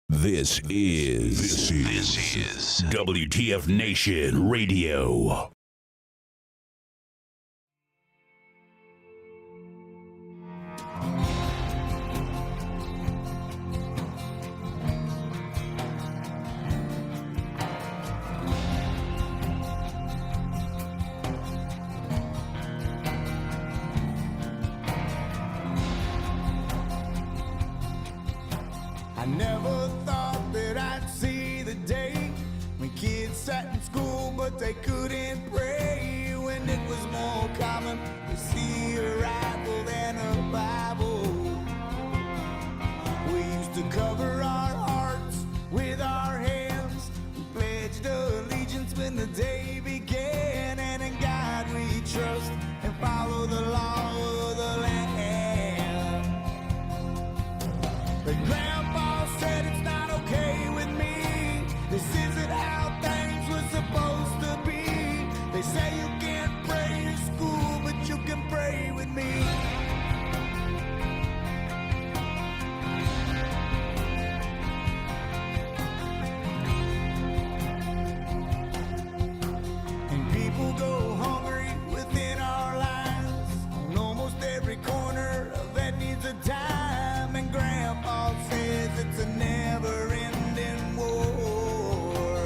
This is WTF Nation Radio. I never thought that I'd see the day when kids sat in school but they couldn't pray, when it was more common to see a rifle than a Bible. We used to cover our hearts with our hands. We pledged allegiance when the day began, and in God we trust and follow the law of the land. But Grandpa said it's not okay with me. This isn't how things were supposed to be. They say you can't pray in school, but you can pray with me. And people go hungry within our lives. On almost every corner that needs a dime. And Grandpa says it's a never-ending war.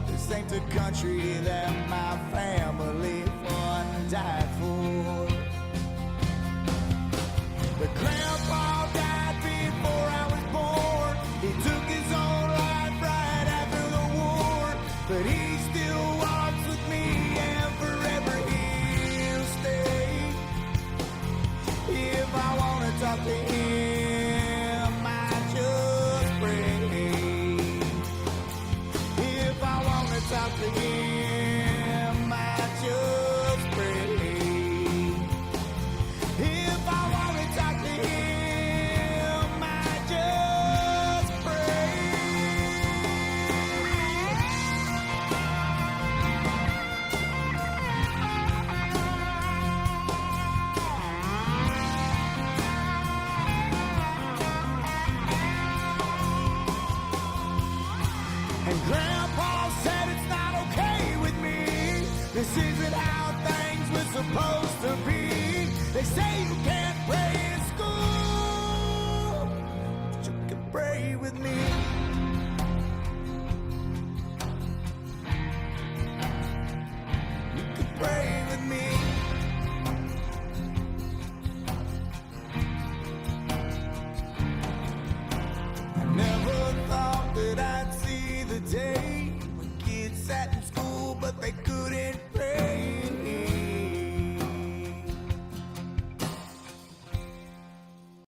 This ain't the country that my family fought and died for. But Grandpa died before I was born. He took his own life right after the war. But he still walks with me, and forever he'll stay. If I wanna talk to him, I just pray. If I wanna talk to him, I just pray. If I wanna talk to him, I just pray. And Grandpa said it's not okay with me. This isn't how things were supposed to be. They say you can't pray in school, but you can pray with me. You can pray with me. I never thought that I'd see the day when kids sat in school but they couldn't pray.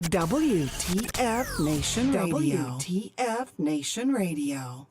WTF Nation Radio. WTF Nation Radio.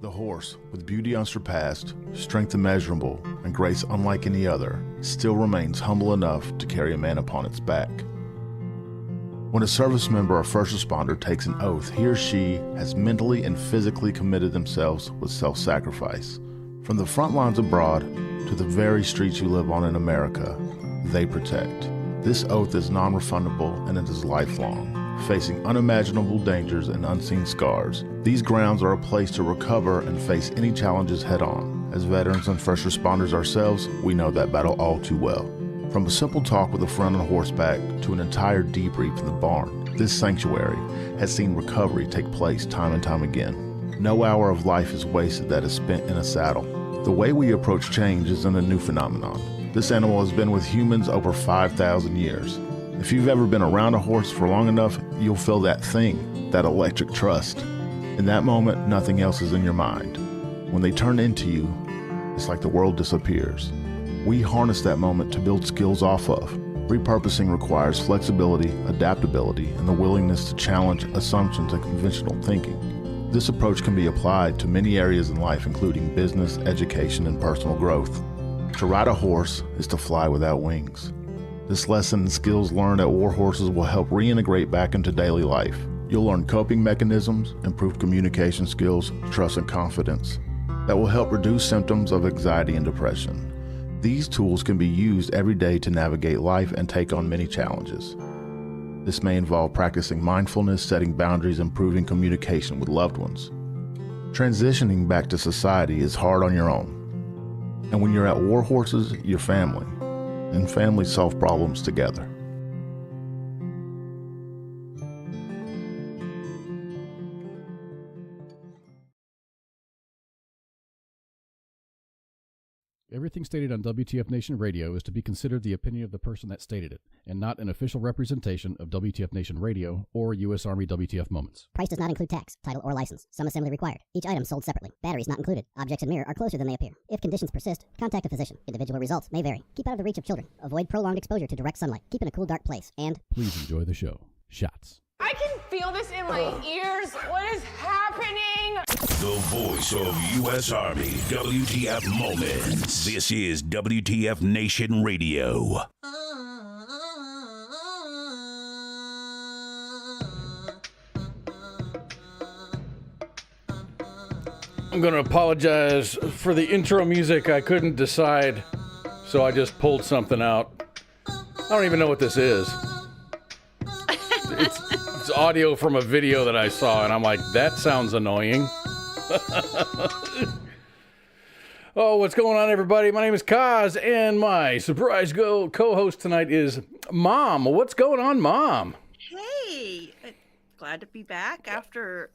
The horse, with beauty unsurpassed, strength immeasurable, and grace unlike any other, still remains humble enough to carry a man upon its back. When a service member or first responder takes an oath, he or she has mentally and physically committed themselves with self-sacrifice. From the front lines abroad to the very streets you live on in America, they protect. This oath is non-refundable and it is lifelong. Facing unimaginable dangers and unseen scars, these grounds are a place to recover and face any challenges head-on. As veterans and first responders ourselves, we know that battle all too well. From a simple talk with a friend on horseback to an entire debrief in the barn, this sanctuary has seen recovery take place time and time again. No hour of life is wasted that is spent in a saddle. The way we approach change isn't a new phenomenon. This animal has been with humans over 5,000 years. If you've ever been around a horse for long enough, you'll feel that thing, that electric trust. In that moment, nothing else is in your mind. When they turn into you, it's like the world disappears. We harness that moment to build skills off of. Repurposing requires flexibility, adaptability, and the willingness to challenge assumptions and conventional thinking. This approach can be applied to many areas in life, including business, education, and personal growth. To ride a horse is to fly without wings. This lesson and skills learned at war horses will help reintegrate back into daily life. You'll learn coping mechanisms, improve communication skills, trust, and confidence that will help reduce symptoms of anxiety and depression. These tools can be used every day to navigate life and take on many challenges. This may involve practicing mindfulness, setting boundaries, improving communication with loved ones. Transitioning back to society is hard on your own. And when you're at war horses, you're family, and families solve problems together. Everything stated on WTF Nation Radio is to be considered the opinion of the person that stated it, and not an official representation of WTF Nation Radio or U.S. Army WTF Moments. Price does not include tax, title, or license. Some assembly required. Each item sold separately. Batteries not included. Objects in mirror are closer than they appear. If conditions persist, contact a physician. Individual results may vary. Keep out of the reach of children. Avoid prolonged exposure to direct sunlight. Keep in a cool, dark place. And please enjoy the show. Shots. I can feel this in my ears. What is happening? The voice of U.S. Army, WTF Moments. This is WTF Nation Radio. I'm going to apologize for the intro music. I couldn't decide, so I just pulled something out. I don't even know what this is. It's audio from a video that I saw, and I'm like, that sounds annoying. Oh, what's going on, everybody? My name is Kaz, and my surprise co-host tonight is Mom. What's going on, Mom? Hey, glad to be back after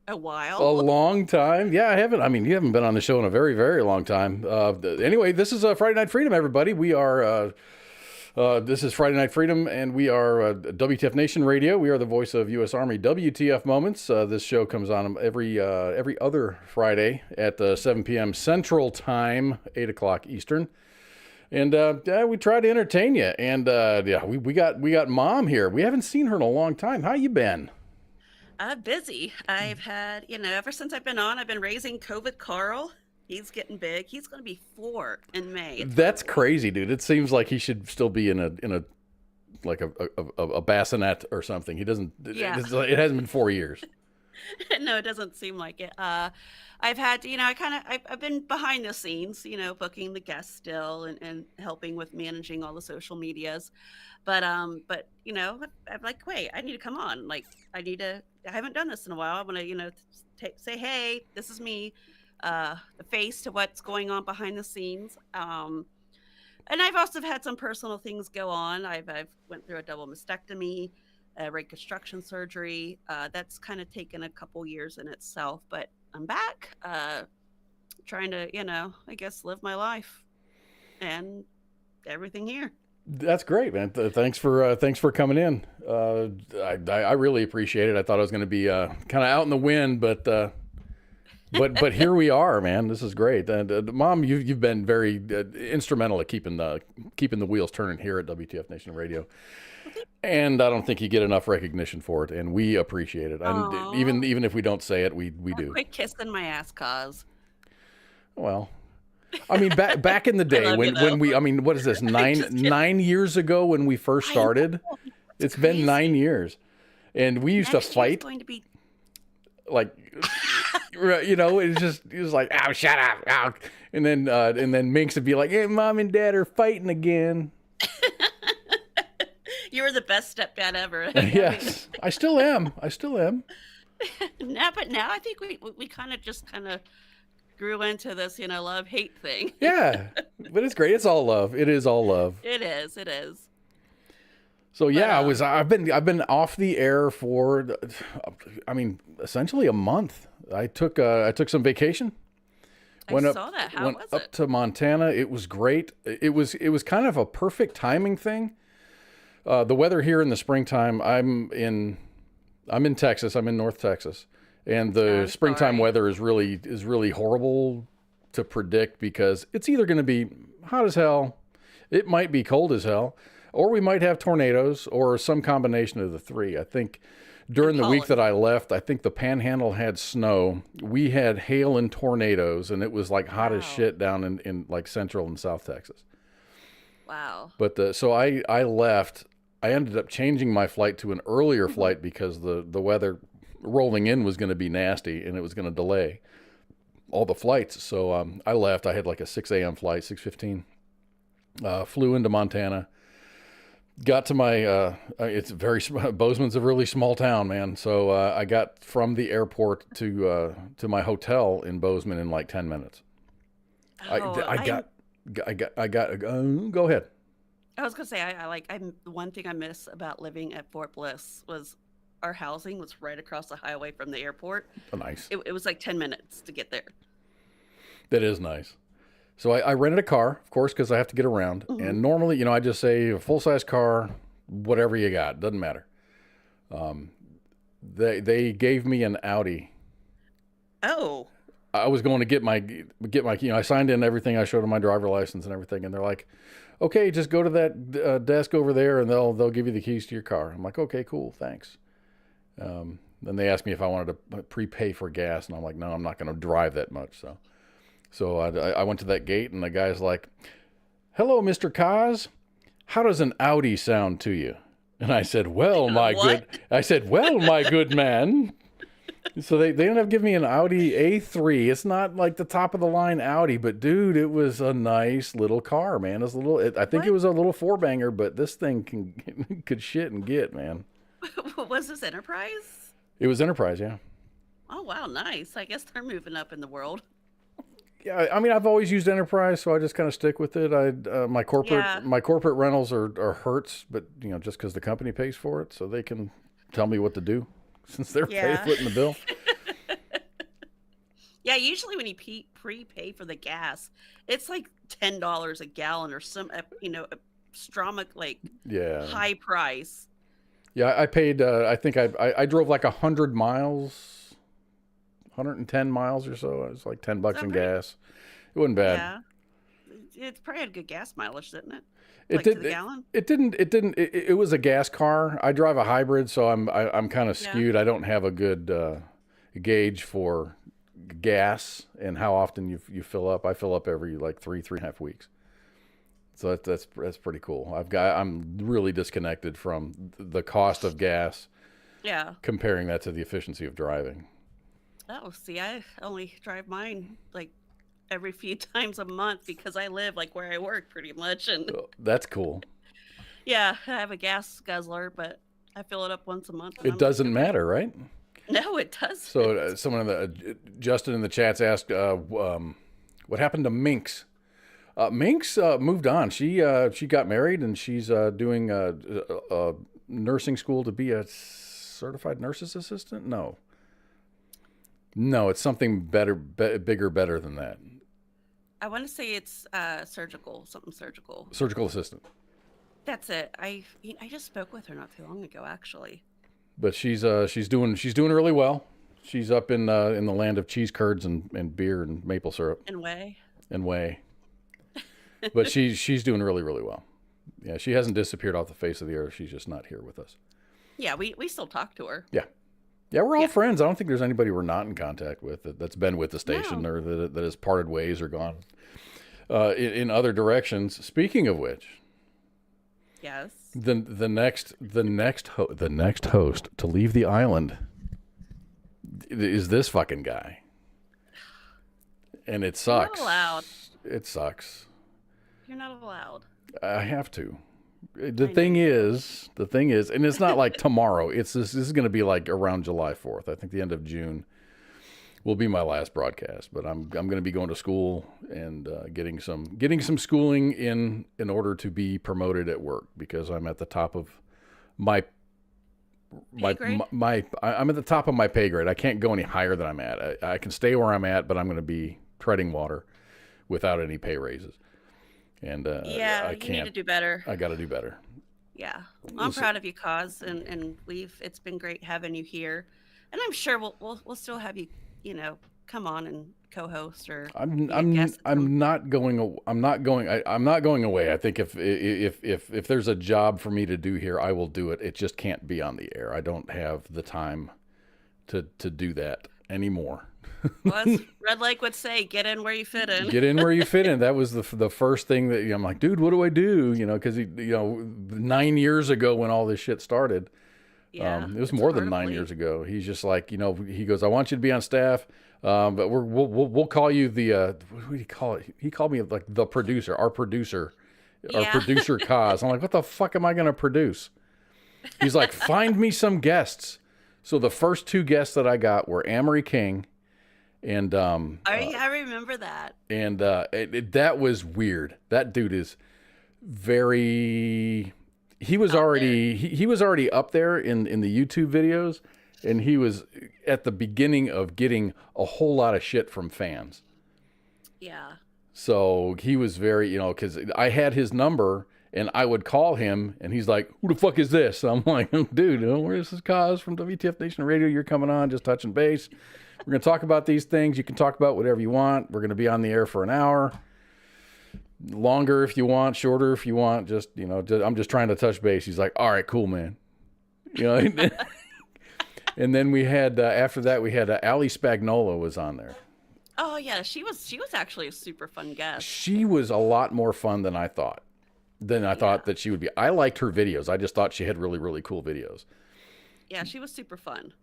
a while. A long time. Yeah, I haven't. I mean, you haven't been on the show in a very, very long time. Anyway, this is Friday Night Freedom, everybody. We are... this is Friday Night Freedom, and we are WTF Nation Radio. We are the voice of U.S. Army WTF Moments. This show comes on every other Friday at 7 p.m. Central Time, 8 o'clock Eastern. And we try to entertain you. And we got Mom here. We haven't seen her in a long time. How you been? Busy. I've had, ever since I've been on, I've been raising COVID Carl. He's getting big. He's going to be 4 in May. That's crazy, dude. It seems like he should still be in a bassinet or something. He doesn't. Yeah. It hasn't been 4 years. No, it doesn't seem like it. I've had, I've been behind the scenes, booking the guests still and helping with managing all the social medias. But I'm like, wait, I need to come on. Like, I haven't done this in a while. I want to, say, hey, this is me. The face to what's going on behind the scenes. And I've also had some personal things go on. I've went through a double mastectomy, reconstruction surgery. That's kind of taken a couple years in itself, but I'm back, trying to, I guess live my life and everything here. That's great, man. Thanks for coming in. I really appreciate it. I thought I was going to be kind of out in the wind, but But here we are, man. This is great. And Mom, you've been very instrumental at keeping the wheels turning here at WTF Nation Radio. And I don't think you get enough recognition for it, and we appreciate it. And even if we don't say it, we do. Quit kissing my ass, Cause. Well, I mean, back in the day when we, I mean, what is this, 9 years ago when we first started? It's been 9 years, and we used to fight. Going to be like. It was like, oh, shut up, oh. And then Minx would be like, hey, Mom and Dad are fighting again. You were the best stepdad ever. Yes, I still am. Now I think we kind of grew into this, love-hate thing. Yeah, but it's great. It's all love. It is all love. It is. So yeah, I've been off the air for, essentially a month. I took some vacation. I saw that. How was it? Up to Montana. It was great. It was kind of a perfect timing thing. The weather here in the springtime. I'm in Texas. I'm in North Texas, and the springtime weather is really horrible to predict because it's either going to be hot as hell, it might be cold as hell, or we might have tornadoes or some combination of the three. I think During the week pollen. that I left, I think the Panhandle had snow. We had hail and tornadoes, and it was like hot as Wow. shit down in like Central and South Texas. Wow. But so I left. I ended up changing my flight to an earlier flight because the weather rolling in was going to be nasty and it was going to delay all the flights. So I left. I had like a 6 a.m. flight, 6:15. Flew into Montana. Got to my, it's Bozeman's a really small town, man. So I got from the airport to my hotel in Bozeman in like 10 minutes. Oh, Go ahead. I was gonna say one thing I miss about living at Fort Bliss was our housing was right across the highway from the airport. Oh, nice. It was like 10 minutes to get there. That is nice. So I rented a car, of course, because I have to get around. And normally, I just say a full-size car, whatever you got, doesn't matter. They gave me an Audi. Oh. I was going to get my I signed in everything. I showed them my driver license and everything, and they're like, "Okay, just go to that desk over there, and they'll give you the keys to your car." I'm like, "Okay, cool, thanks." Then they asked me if I wanted to prepay for gas, and I'm like, "No, I'm not going to drive that much." So I went to that gate, and the guy's like, "Hello, Mr. Kaz. How does an Audi sound to you?" And I said, "Well, my good man." So they ended up giving me an Audi A3. It's not like the top of the line Audi, but dude, it was a nice little car, man. I think it was a little four banger, but this thing could shit and get, man. Was this Enterprise? It was Enterprise, yeah. Oh wow, nice. I guess they're moving up in the world. Yeah, I mean, I've always used Enterprise, so I just kind of stick with it. My corporate rentals are Hertz, but just because the company pays for it, so they can tell me what to do, since they're footing the bill. Yeah, usually when you prepay for the gas, it's like $10 a gallon or some astronomical high price. Yeah, I paid. I think I drove like 100 miles. 110 miles or so. It was like $10 in gas. It wasn't bad. Yeah, it's probably had good gas mileage, didn't it? To the gallon? It didn't. It was a gas car. I drive a hybrid, so I'm kind of skewed. I don't have a good gauge for gas and how often you fill up. I fill up every like 3.5 weeks. So that's pretty cool. I'm really disconnected from the cost of gas. Yeah. Comparing that to the efficiency of driving. Oh, see, I only drive mine like every few times a month because I live like where I work pretty much. And that's cool. Yeah, I have a gas guzzler, but I fill it up once a month. It doesn't matter, right? No, it doesn't. So someone Justin in the chats asked, what happened to Minx? Minx moved on. She got married and she's doing nursing school to be a certified nurse's assistant. No, it's something better, bigger, better than that. I want to say it's surgical, something surgical. Surgical assistant. That's it. I just spoke with her not too long ago, actually. But she's doing really well. She's up in the land of cheese curds and beer and maple syrup. And whey. But she's doing really, really well. Yeah, she hasn't disappeared off the face of the earth. She's just not here with us. Yeah, we still talk to her. Yeah, we're all friends. I don't think there's anybody we're not in contact with that's been with the station or that has parted ways or gone in other directions. Speaking of which, yes, the next host to leave the island is this fucking guy, and it sucks. You're not allowed. It sucks. You're not allowed. I have to. The thing is, and it's not like tomorrow. This is going to be like around July 4th. I think the end of June will be my last broadcast. But I'm going to be going to school and getting some schooling in order to be promoted at work because I'm at the top of my I'm at the top of my pay grade. I can't go any higher than I'm at. I can stay where I'm at, but I'm going to be treading water without any pay raises. And I can't. You need to do better. I got to do better. Yeah, I'm proud of you, Cause, and it's been great having you here, and I'm sure we'll still have you, come on and co-host or I'm be a guest. not going away. I think if there's a job for me to do here, I will do it. It just can't be on the air. I don't have the time to do that anymore. Well, as Red Lake would say, get in where you fit in. Get in where you fit in. That was the first thing that, I'm like, dude, what do I do? Because 9 years ago when all this shit started, Yeah, it was more than 9 years ago. He's just like, he goes, I want you to be on staff, but we'll call you the what do you call it? He called me like the producer, our producer Kaz. I'm like, what the fuck am I going to produce? He's like, find me some guests. So the first 2 guests that I got were Amory King. And I remember that. And that was weird. That dude is very. He was already up there in the YouTube videos, and he was at the beginning of getting a whole lot of shit from fans. Yeah. So he was very, because I had his number, and I would call him, and he's like, "Who the fuck is this?" I'm like, "Dude, where's this Kaz from W.T.F. Nation Radio? You're coming on, just touching base. We're going to talk about these things. You can talk about whatever you want. We're going to be on the air for an hour. Longer if you want, shorter if you want. Just, I'm just trying to touch base." He's like, "All right, cool, man." And then we had, after that, we had Ali Spagnola was on there. Oh, yeah. She was actually a super fun guest. She was a lot more fun than I thought. Thought that she would be. I liked her videos. I just thought she had really, really cool videos. Yeah, she was super fun.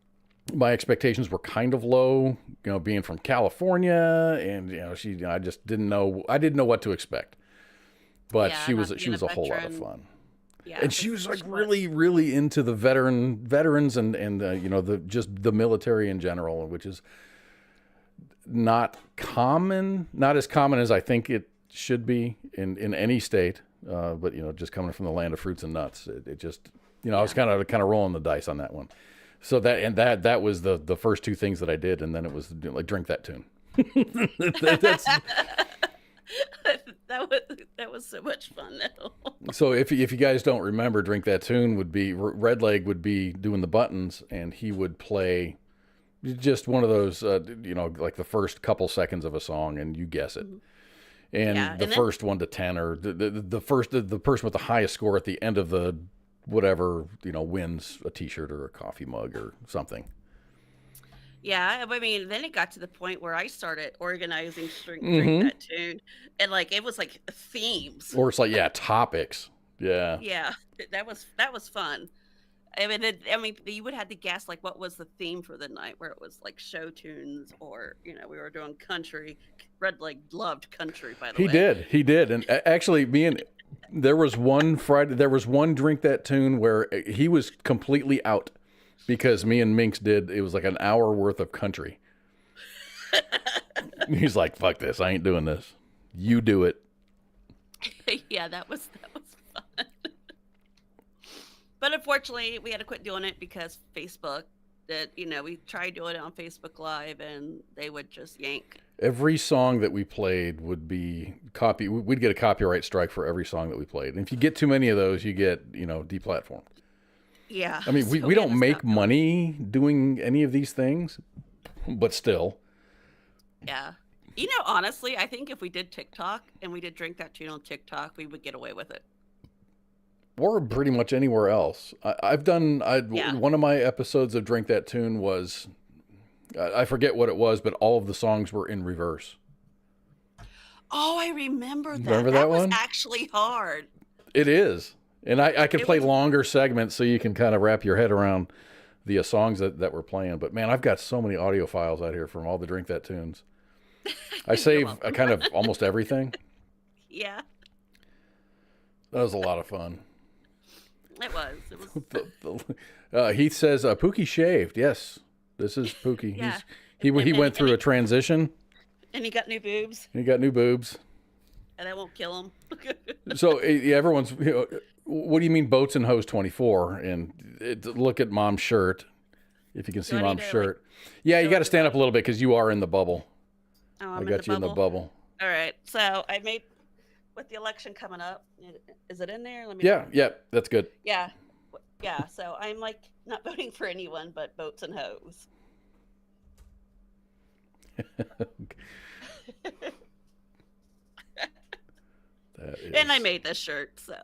My expectations were kind of low, being from California, and I just didn't know. I didn't know what to expect, but she was a whole lot of fun. Yeah, and she was like really, really into the veterans and the military in general, which is not as common as I think it should be in any state. But just coming from the land of fruits and nuts, it just I was kind of rolling the dice on that one. So that was the first 2 things that I did, and then it was like drink that tune. that was so much fun though. So if you guys don't remember, drink that tune would be Red Leg would be doing the buttons, and he would play just one of those like the first couple seconds of a song, and you guess it. And the first 1 to 10, or the person with the highest score at the end of the whatever, wins a T-shirt or a coffee mug or something. Yeah, I mean, then it got to the point where I started organizing drink that tune, and like it was like themes, or it's like topics. Yeah. Yeah, that was fun. I mean, you would have to guess like what was the theme for the night, where it was like show tunes, or we were doing country. Red Leg loved country, by the way. He did, and actually, there was one drink that tune where he was completely out, because me and Minx it was like an hour worth of country. He's like, "Fuck this, I ain't doing this. You do it." Yeah, that was fun. But unfortunately, we had to quit doing it because Facebook. We tried doing it on Facebook Live, and they would just yank. Every song that we played would be we'd get a copyright strike for every song that we played. And if you get too many of those, you get, deplatformed. Yeah. I mean, we don't make money doing any of these things, but still. Yeah. Honestly, I think if we did TikTok and we did Drink That Tune on TikTok, we would get away with it. Or pretty much anywhere else. One of my episodes of Drink That Tune was, I forget what it was, but all of the songs were in reverse. Oh, I remember that. Remember that one? Was actually hard. It is. And I could play longer segments so you can kind of wrap your head around the songs that we're playing. But man, I've got so many audio files out here from all the Drink That Tunes. I save kind of almost everything. Yeah. That was a lot of fun. It was. Heath says, Pookie shaved. Yes, this is Pookie. Yeah. He went through a transition. And he got new boobs. And that won't kill him. So everyone's, what do you mean Boats and Hose 24? And look at Mom's shirt, if you can see Mom's shirt. You got to stand up a little bit because you are in the bubble. Oh, I got you in the bubble. All right. So I made, with the election coming up, is it in there? Let me. Yeah, that's good. Yeah. So I'm like not voting for anyone but Boats and Hose. And I made this shirt, so.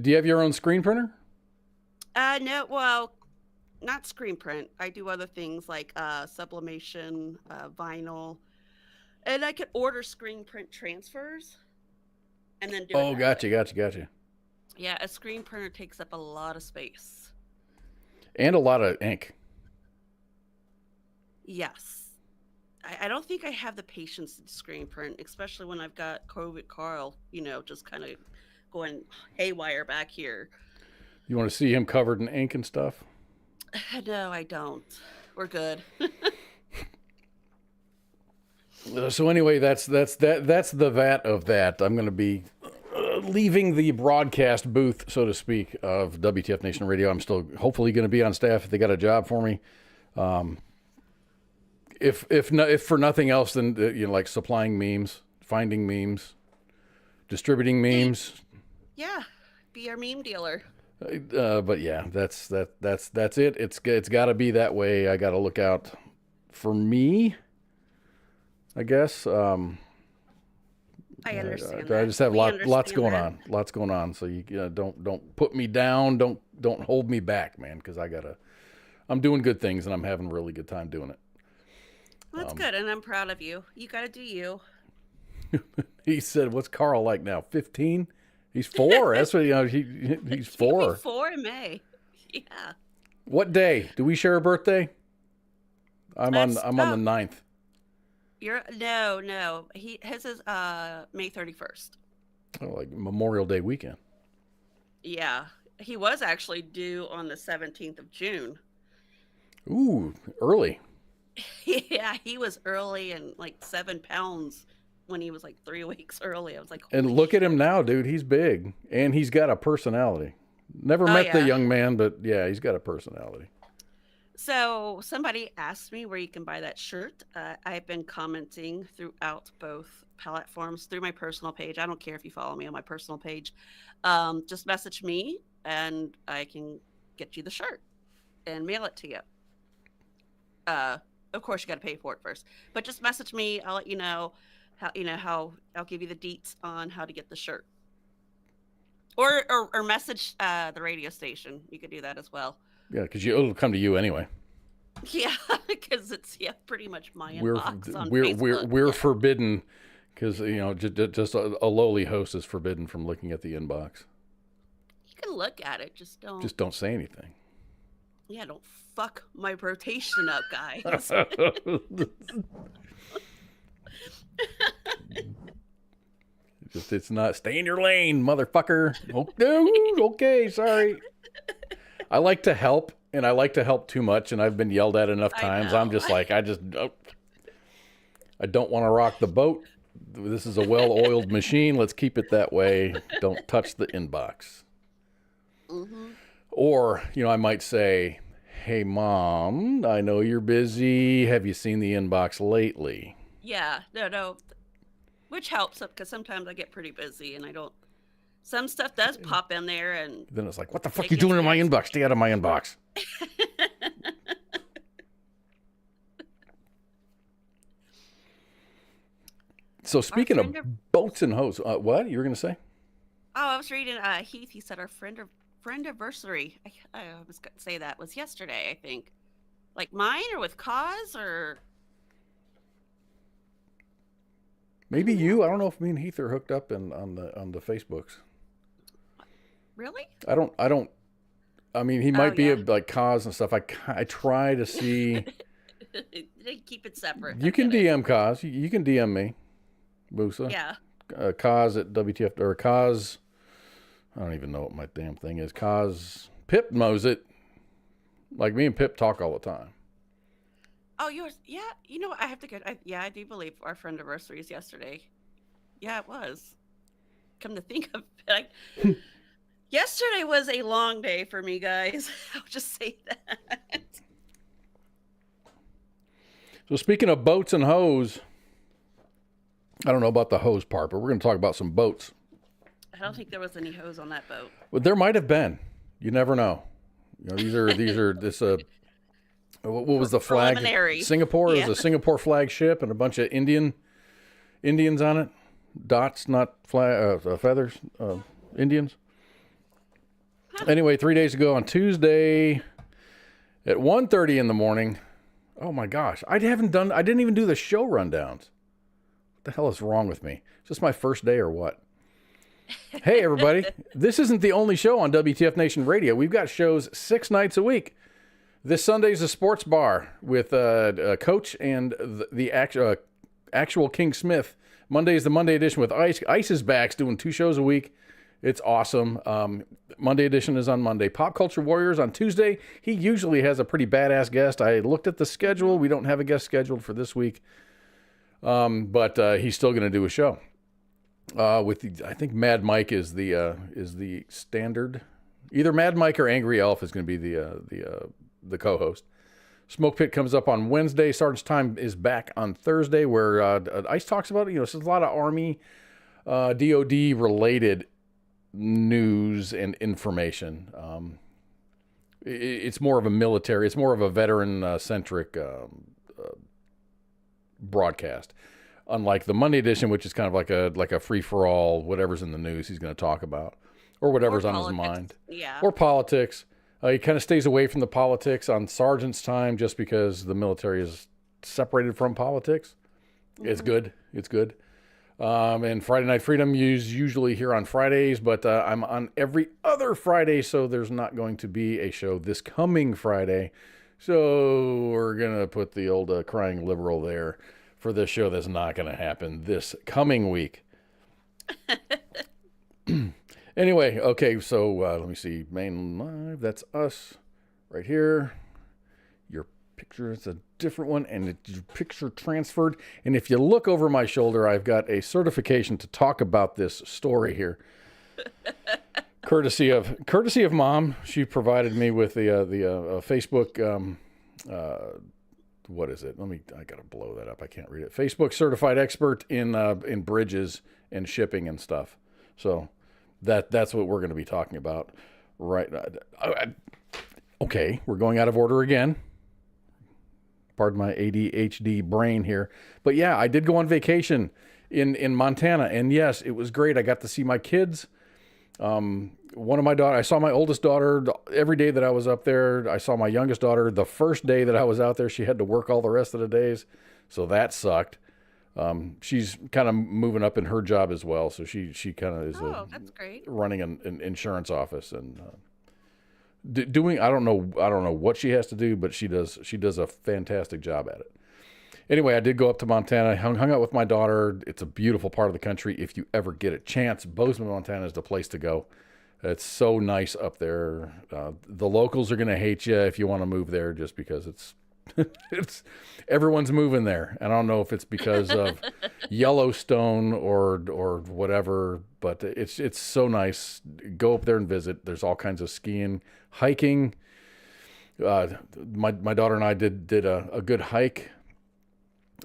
Do you have your own screen printer? No, well, not screen print. I do other things like sublimation, vinyl, and I could order screen print transfers and then do it. Oh, gotcha. Yeah, a screen printer takes up a lot of space. And a lot of ink. Yes. I don't think I have the patience to screen print, especially when I've got COVID Carl, just kind of going haywire back here. You want to see him covered in ink and stuff? No, I don't. We're good. So anyway, that's the vat of that. I'm going to be leaving the broadcast booth, so to speak, of WTF Nation Radio. I'm still hopefully going to be on staff if they got a job for me. If for nothing else, then like supplying memes, finding memes, distributing memes. Yeah, be our meme dealer. But yeah, that's it. It's got to be that way. I got to look out for me, I guess. I understand. I just have lots going that. on. So you don't put me down. Don't hold me back, man. Because I'm doing good things and I'm having a really good time doing it. Well, that's good, and I'm proud of you. You got to do you. He said, "What's Carl like now? 15? He's 4. That's what he's 4. He'll be 4 in May. Yeah. What day? Do we share a birthday? I'm on the 9th. No. His is May 31st. Oh, like Memorial Day weekend. Yeah. He was actually due on the 17th of June. Ooh, early. Yeah, he was early and like 7 pounds when he was like 3 weeks early. I was like, and look at him now, dude. He's big and he's got a personality. Never met the young man, but yeah, he's got a personality. So somebody asked me where you can buy that shirt. I've been commenting throughout both platforms through my personal page. I don't care if you follow me on my personal page. Just message me and I can get you the shirt and mail it to you. Of course, you got to pay for it first, but just message me. I'll let you know how I'll give you the deets on how to get the shirt, or message the radio station. You could do that as well. Yeah, because it'll come to you anyway. Yeah, because it's pretty much my inbox on Facebook. We're forbidden because just a lowly host is forbidden from looking at the inbox. You can look at it, just don't say anything. Yeah, don't fuck my rotation up, guys. It's not, stay in your lane, motherfucker. Okay, sorry. I like to help, and I like to help too much, and I've been yelled at enough times. I'm just like, I don't want to rock the boat. This is a well-oiled machine. Let's keep it that way. Don't touch the inbox. Mm-hmm. Or, I might say, hey, Mom, I know you're busy. Have you seen the inbox lately? Yeah, no. Which helps because sometimes I get pretty busy and some stuff does pop in there and then it's like, what the fuck you doing in my inbox? Stay out of my inbox. So speaking of boats and hose, what you were going to say? Oh, I was reading Heath. He said our friend anniversary. I was going to say that was yesterday, I think. Like mine or with Cause or... Maybe you. I don't know if me and Heath are hooked up on the Facebooks. Really? I don't. I mean, he might be like Cause and stuff. I try to see. They keep it separate. You can DM Cause. You can DM me, Busa. Yeah. Cause at WTF or Cause. I don't even know what my damn thing is. Cause Pip knows it. Like me and Pip talk all the time. Oh, yours? Yeah. I have to go. I do believe our friend anniversary is yesterday. Yeah, it was. Come to think of it, yesterday was a long day for me, guys. I'll just say that. So speaking of boats and hose, I don't know about the hose part, but we're going to talk about some boats. I don't think there was any hose on that boat. Well, there might have been. You never know. These are What was the flag? Preliminary. Singapore. Yeah. It was a Singapore flag ship and a bunch of Indians on it. Dots, not feathers. Indians. Anyway, 3 days ago on Tuesday at 1:30 in the morning. Oh my gosh, I didn't even do the show rundowns. What the hell is wrong with me? Is this my first day or what? Hey everybody, this isn't the only show on WTF Nation Radio. We've got shows 6 nights a week. This Sunday's a sports bar with Coach and the actual King Smith. Monday's the Monday edition with Ice. Ice is back, doing 2 shows a week. It's awesome. Monday edition is on Monday. Pop Culture Warriors on Tuesday. He usually has a pretty badass guest. I looked at the schedule. We don't have a guest scheduled for this week, but he's still going to do a show. I think Mad Mike is the standard. Either Mad Mike or Angry Elf is going to be the co-host. Smoke Pit comes up on Wednesday. Sergeant's Time is back on Thursday, where Ice talks about it. There's a lot of Army, DOD related news and information. It's more of a military, it's more of a veteran centric broadcast, unlike the Monday edition, which is kind of like a free for all, whatever's in the news he's going to talk about, or whatever's on his mind. Yeah. Or politics. He kind of stays away from the politics on Sergeant's Time just because the military is separated from politics. Mm-hmm. It's good. And Friday Night Freedom is usually here on Fridays, but I'm on every other Friday, so there's not going to be a show this coming Friday. So we're going to put the old crying liberal there for this show that's not going to happen this coming week. Anyway, okay, so let me see. Main Live, that's us right here. Your picture is a different one, and your picture transferred. And if you look over my shoulder, I've got a certification to talk about this story here. courtesy of Mom. She provided me with the Facebook. What is it? I gotta blow that up. I can't read it. Facebook certified expert in bridges and shipping and stuff. So that's what we're going to be talking about, right? Okay, we're going out of order again. Pardon my ADHD brain here. But yeah, I did go on vacation in Montana, and yes, it was great. I got to see my kids. One of my daughters, I saw my oldest daughter every day that I was up there. I saw my youngest daughter the first day that I was out there. She had to work all the rest of the days, so that sucked. She's kind of moving up in her job as well, so she kind of is that's great. Running an insurance office and doing I don't know what she has to do, but she does a fantastic job at it. Anyway, I did go up to Montana, hung out with my daughter. It's a beautiful part of the country. If you ever get a chance, Bozeman, Montana is the place to go. It's so nice up there. The locals are going to hate you if you want to move there, just because it's everyone's moving there. And I don't know if it's because of Yellowstone or whatever, but it's so nice. Go up there and visit. There's all kinds of skiing, hiking. My daughter and I did a good hike.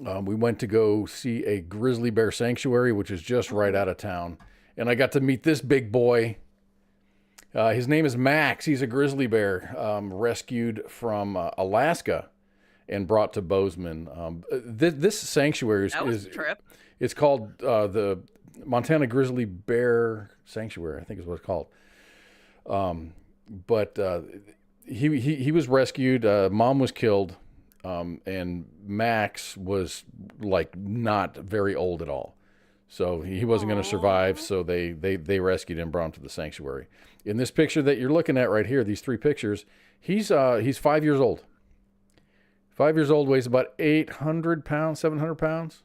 We went to go see a grizzly bear sanctuary, which is just right out of town. And I got to meet this big boy. His name is Max. He's a grizzly bear rescued from Alaska and brought to Bozeman. This sanctuary That was a trip. It's called the Montana Grizzly Bear Sanctuary, I think is what it's called. But he was rescued. Mom was killed, and Max was like not very old at all. So he wasn't going to survive, so they rescued him, brought him to the sanctuary. In this picture that you're looking at right here, these 3 pictures, he's 5 years old. 5 years old, weighs about 800 pounds, 700 pounds.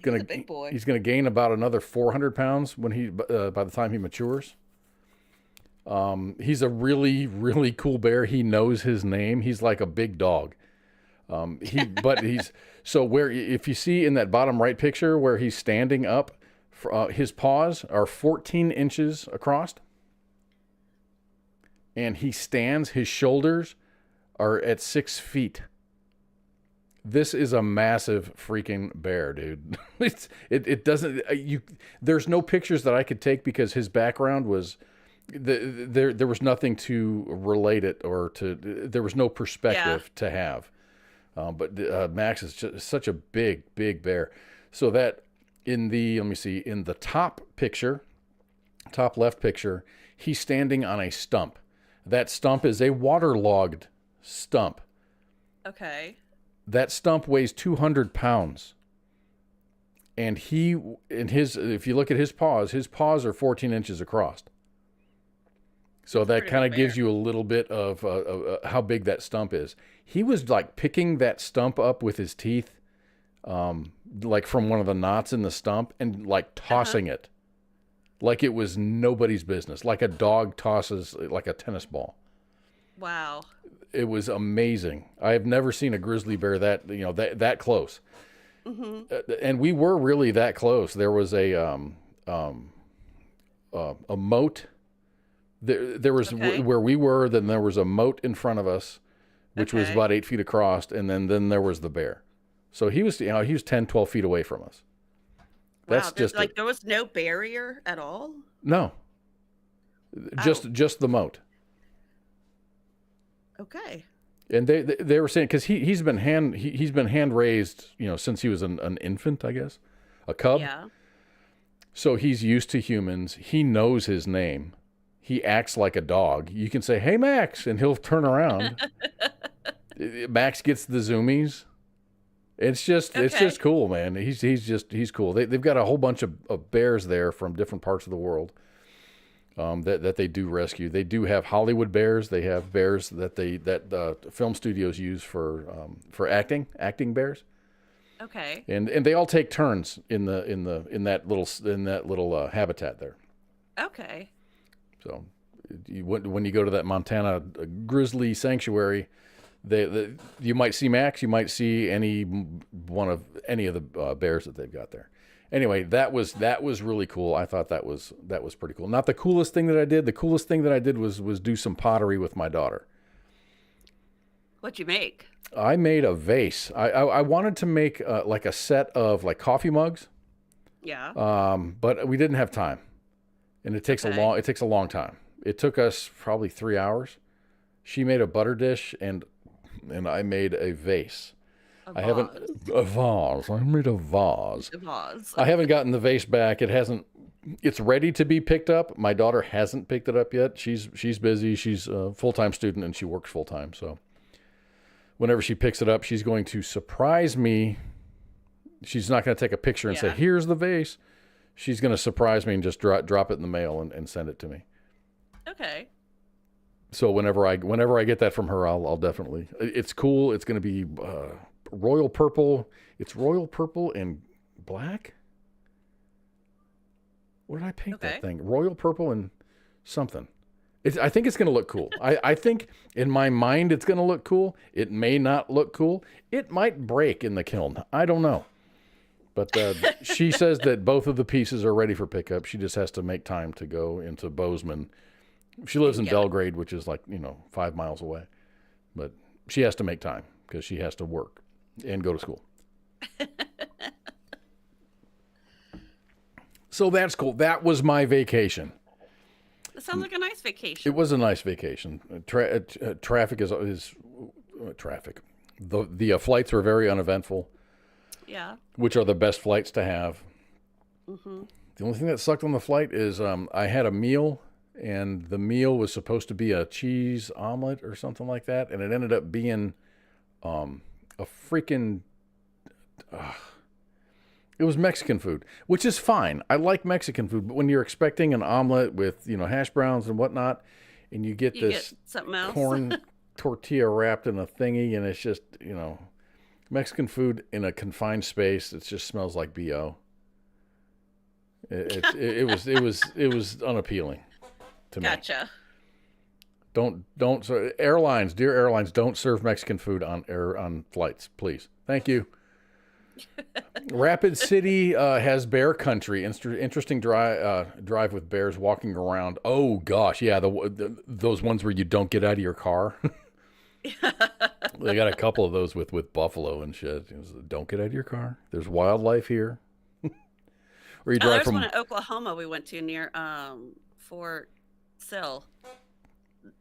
He's a big boy. He's going to gain about another 400 pounds when by the time he matures. He's a really, really cool bear. He knows his name. He's like a big dog. If you see in that bottom right picture where he's standing up, his paws are 14 inches across. And he stands, his shoulders are at 6 feet. This is a massive freaking bear, dude. It doesn't, there's no pictures that I could take because his background was there was nothing to relate it or there was no perspective to have. But Max is just such a big bear. So that in the top left picture, he's standing on a stump. That stump is a waterlogged stump. Okay. That stump weighs 200 pounds. And if you look at his paws are 14 inches across. So that kind of gives you a little bit of how big that stump is. He was like picking that stump up with his teeth, like from one of the knots in the stump, and like tossing it like it was nobody's business, like a dog tosses like a tennis ball. Wow. It was amazing. I have never seen a grizzly bear that close. Mm-hmm. And we were really that close. There was a moat. There was where we were. Then there was a moat in front of us, which was about 8 feet across, and then there was the bear. So he was 10, 12 feet away from us. That's just there was no barrier at all. No. Just the moat. Okay. And they were saying, because he's been hand raised, since he was an infant, I guess, a cub. Yeah. So he's used to humans. He knows his name. He acts like a dog. You can say, "Hey, Max," and he'll turn around. Max gets the zoomies. It's just cool, man. He's cool. They've got a whole bunch of bears there from different parts of the world. That they do rescue. They do have Hollywood bears. They have bears that film studios use for acting bears. Okay. And they all take turns in that little habitat there. Okay. So when you go to that Montana grizzly sanctuary, you might see Max. You might see any of the bears that they've got there. Anyway, that was really cool. I thought that was pretty cool. Not the coolest thing that I did. The coolest thing that I did was do some pottery with my daughter. What'd you make? I made a vase. I wanted to make like a set of like coffee mugs. Yeah. But we didn't have time, and it takes a long time. It took us probably 3 hours. She made a butter dish, and I made a vase. I made a vase. I haven't gotten the vase back. It's ready to be picked up. My daughter hasn't picked it up yet. She's busy. She's a full-time student and she works full-time. So whenever she picks it up, she's going to surprise me. She's not going to take a picture and say, "Here's the vase." She's going to surprise me and just drop it in the mail and send it to me. Okay. So whenever I get that from her, I'll definitely. It's cool. It's going to be royal purple. It's royal purple and black. What did I paint that thing? Royal purple and something. I think it's going to look cool. I think in my mind it's going to look cool. It may not look cool. It might break in the kiln. I don't know. But she says that both of the pieces are ready for pickup. She just has to make time to go into Bozeman. She lives in Belgrade, which is 5 miles away. But she has to make time because she has to work and go to school. So that's cool. That was my vacation. That sounds like a nice vacation. It was a nice vacation. Traffic is traffic. The flights were very uneventful. Yeah. Which are the best flights to have. Mm-hmm. The only thing that sucked on the flight is I had a meal, and the meal was supposed to be a cheese omelet or something like that, and it ended up being a freaking... it was Mexican food, which is fine. I like Mexican food, but when you're expecting an omelet with, hash browns and whatnot, and you get this something else. corn tortilla wrapped in a thingy, and it's just, Mexican food in a confined space, it just smells like BO. It was unappealing to me. Gotcha. So dear airlines, don't serve Mexican food on flights, please. Thank you. Rapid City has bear country. Interesting drive with bears walking around. Oh gosh, yeah, those ones where you don't get out of your car. They got a couple of those with buffalo and shit. Don't get out of your car. There's wildlife here. Or you drive there's one in Oklahoma we went to near Fort still,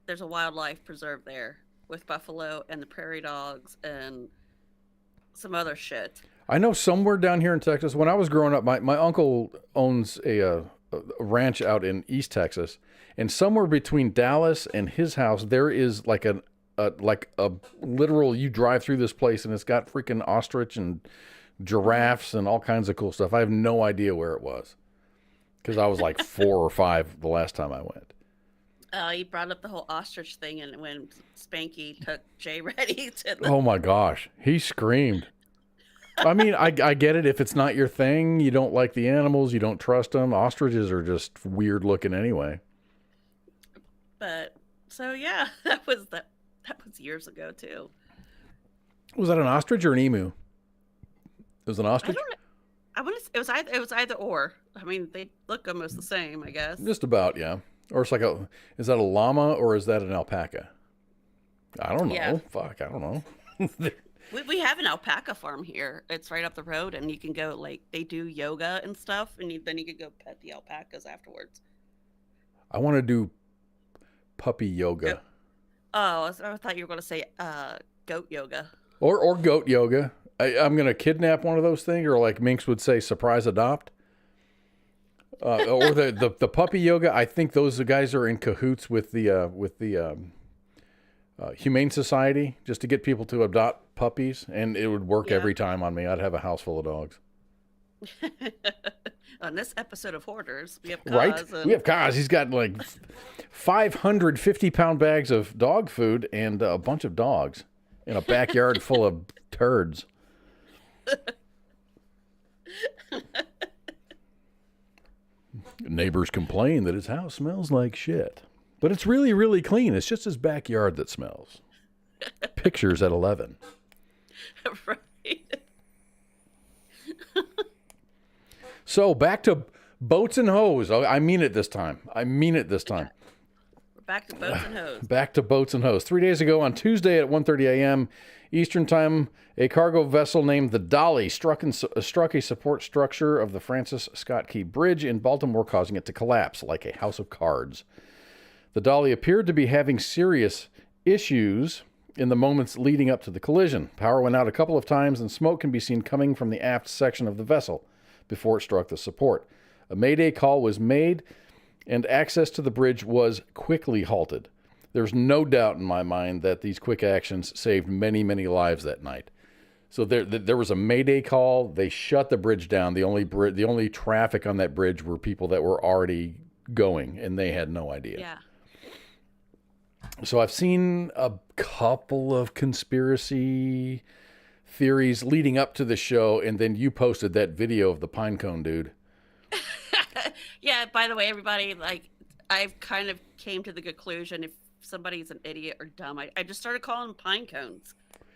there's a wildlife preserve there with buffalo and the prairie dogs and some other shit. I know somewhere down here in Texas, when I was growing up, my uncle owns a ranch out in East Texas, and somewhere between Dallas and his house, there is like a literal, you drive through this place and it's got freaking ostrich and giraffes and all kinds of cool stuff. I have no idea where it was because I was like 4 or 5 the last time I went. You brought up the whole ostrich thing, and when Spanky took Jay Reddy to the... Oh my gosh, he screamed. I mean, I get it. If it's not your thing, you don't like the animals, you don't trust them. Ostriches are just weird looking anyway. But so yeah, that was years ago too. Was that an ostrich or an emu? It was an ostrich. It was either or. I mean, they look almost the same, I guess. Just about, yeah. Or it's like is that a llama or is that an alpaca? I don't know. Yeah. Fuck, I don't know. We have an alpaca farm here. It's right up the road, and you can go, like, they do yoga and stuff, and then you can go pet the alpacas afterwards. I want to do puppy yoga. Oh, I thought you were going to say goat yoga. Or goat yoga. I'm going to kidnap one of those things, or like Minx would say, surprise adopt. Or the puppy yoga. I think those guys are in cahoots with the Humane Society, just to get people to adopt puppies, and it would work every time on me. I'd have a house full of dogs. On this episode of Hoarders, we have Kaz. Right? We have Kaz. He's got like 550-pound bags of dog food and a bunch of dogs in a backyard full of turds. Neighbors complain that his house smells like shit. But it's really, really clean. It's just his backyard that smells. Pictures at 11. Right. So back to boats and hose. I mean it this time. We're back to boats and hose. Back to boats and hose. 3 days ago on Tuesday at 1:30 a.m. Eastern Time, a cargo vessel named the Dolly struck a support structure of the Francis Scott Key Bridge in Baltimore, causing it to collapse like a house of cards. The Dolly appeared to be having serious issues in the moments leading up to the collision. Power went out a couple of times, and smoke can be seen coming from the aft section of the vessel before it struck the support. A mayday call was made, and access to the bridge was quickly halted. There's no doubt in my mind that these quick actions saved many, many lives that night. So there was a mayday call. They shut the bridge down. The only traffic on that bridge were people that were already going, and they had no idea. Yeah. So I've seen a couple of conspiracy theories leading up to the show, and then you posted that video of the pine cone dude. Yeah, by the way, everybody, like, I've kind of came to the conclusion if somebody's an idiot or dumb, I just started calling them pine cones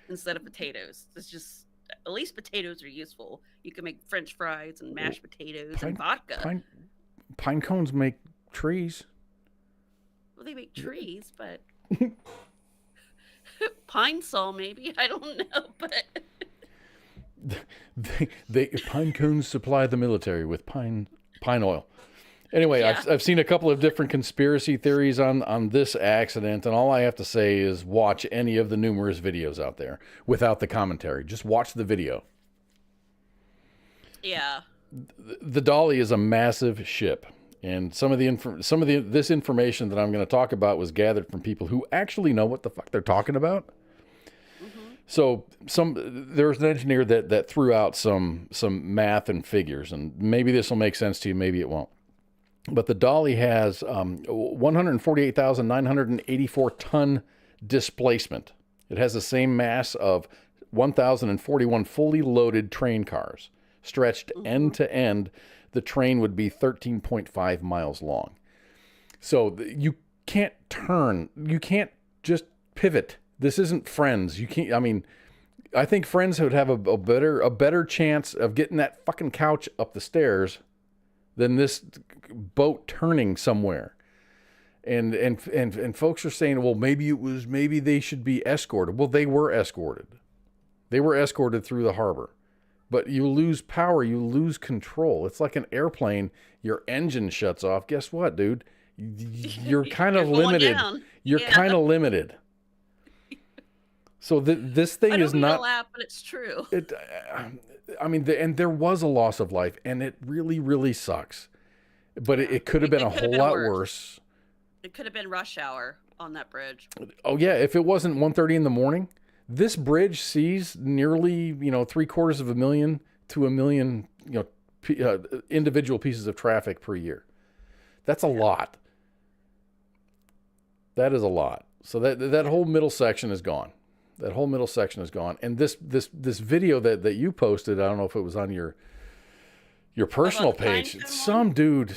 instead of potatoes. It's just, at least potatoes are useful. You can make French fries and mashed potatoes and vodka. Pine cones make trees. Well, they make trees, but pine sol maybe. I don't know, but pine cones supply the military with pine oil. Anyway, yeah. I've seen a couple of different conspiracy theories on this accident, and all I have to say is watch any of the numerous videos out there without the commentary. Just watch the video. Yeah. The Dolly is a massive ship. And some of this information that I'm going to talk about was gathered from people who actually know what the fuck they're talking about. Mm-hmm. So there's an engineer that threw out some math and figures, and maybe this will make sense to you, maybe it won't. But the Dolly has 148,984 ton displacement. It has the same mass of 1,041 fully loaded train cars. Stretched end to end, the train would be 13.5 miles long. So you can't turn. You can't just pivot. This isn't Friends. You can't. I mean, I think Friends would have a better chance of getting that fucking couch up the stairs than this boat turning somewhere. And folks are saying, well, maybe they should be escorted. Well, they were escorted. They were escorted through the harbor. But you lose power, you lose control. It's like an airplane, your engine shuts off. Guess what, dude? you're kind of You're going limited. down. You're Yeah. kind of limited. So this I thing don't is mean not. to laugh, but it's true. I mean, and there was a loss of life, and it really, really sucks. But it could have been a could have whole been lot worse. worse. It could have been rush hour on that bridge. Oh yeah, if it wasn't 1:30 in the morning, this bridge sees nearly 750,000 to 1 million individual pieces of traffic per year. That's a lot. That is a lot. So that whole middle section is gone. That whole middle section is gone. And this video that you posted, I don't know if it was on your personal page. Some dude,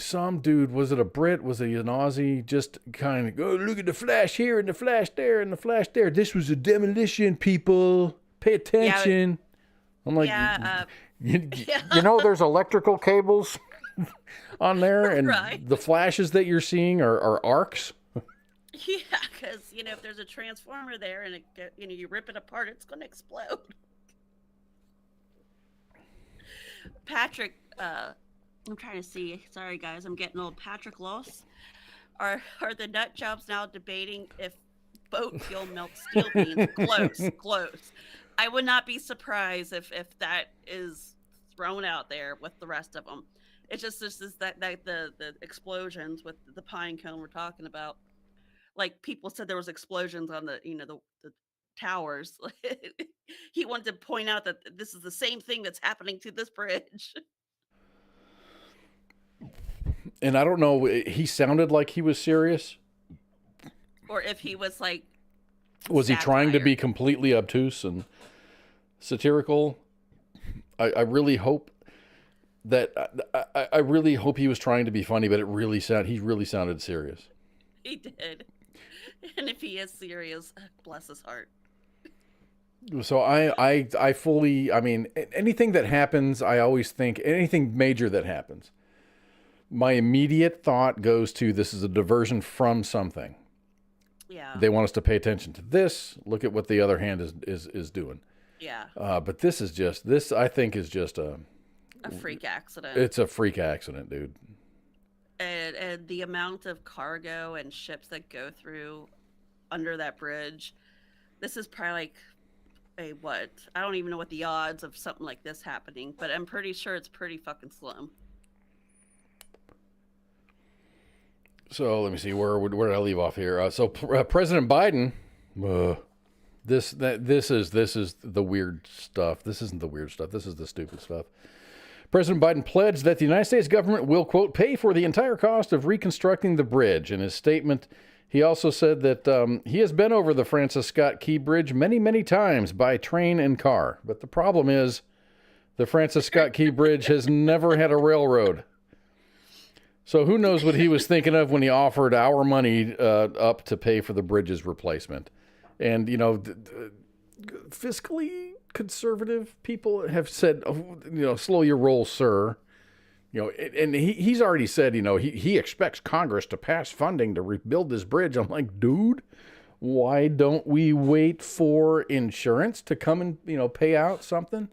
was it a Brit? Was it an Aussie? Just kind of go, look at the flash here and the flash there and the flash there. This was a demolition, people. Pay attention. I'm like, you know, there's electrical cables on there, and Right. the flashes that you're seeing are arcs. Yeah, because if there's a transformer there and you rip it apart, it's going to explode. Patrick, I'm trying to see. Sorry, guys, I'm getting old. Patrick Loss, are the nut jobs now debating if boat fuel melts steel beams? Close. I would not be surprised if that is thrown out there with the rest of them. It's just this is that the explosions with the pine cone we're talking about. Like people said, there was explosions on the the towers. He wanted to point out that this is the same thing that's happening to this bridge. And I don't know, he sounded like he was serious. Or if he was like, was he trying to satire. be completely obtuse and satirical? I really hope that I really hope he was trying to be funny, but he really sounded serious. He did. And if he is serious, bless his heart. So I fully, I mean, anything that happens, I always think, anything major that happens, my immediate thought goes to, this is a diversion from something. Yeah. They want us to pay attention to this. Look at what the other hand is doing. Yeah. But this I think is just a freak accident. It's a freak accident, dude. And the amount of cargo and ships that go through under that bridge, this is probably like I don't even know what the odds of something like this happening, but I'm pretty sure it's pretty fucking slim. So let me see, where did I leave off here? President Biden, this is the weird stuff. This isn't the weird stuff. This is the stupid stuff. President Biden pledged that the United States government will, quote, pay for the entire cost of reconstructing the bridge. In his statement, he also said that he has been over the Francis Scott Key Bridge many, many times by train and car. But the problem is the Francis Scott Key Bridge has never had a railroad. So who knows what he was thinking of when he offered our money up to pay for the bridge's replacement. And, fiscally conservative people have said, slow your roll, sir. And he's already said, he expects Congress to pass funding to rebuild this bridge. I'm like, dude, why don't we wait for insurance to come and, pay out something?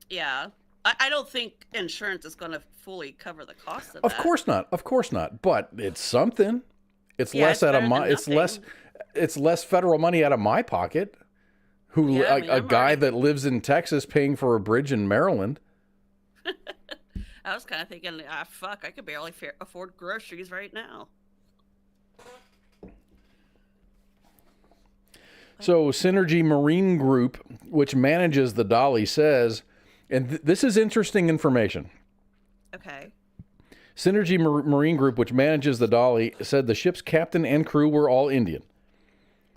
Yeah. I don't think insurance is going to fully cover the cost of that. Of course not. But it's something. It's less out of my. It's less federal money out of my pocket. A guy that lives in Texas paying for a bridge in Maryland. I was kind of thinking, fuck, I could barely afford groceries right now. So Synergy Marine Group, which manages the Dolly, says, and this is interesting information. Okay. Synergy Marine Group, which manages the Dolly, said the ship's captain and crew were all Indian.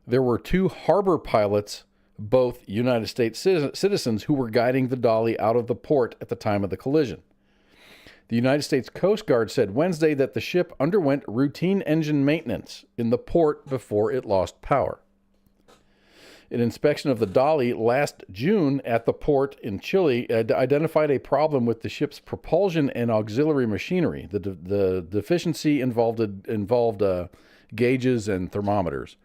There were 2 harbor pilots, both United States citizens, who were guiding the Dolly out of the port at the time of the collision. The United States Coast Guard said Wednesday that the ship underwent routine engine maintenance in the port before it lost power. An inspection of the Dolly last June at the port in Chile identified a problem with the ship's propulsion and auxiliary machinery. The deficiency involved gauges and thermometers,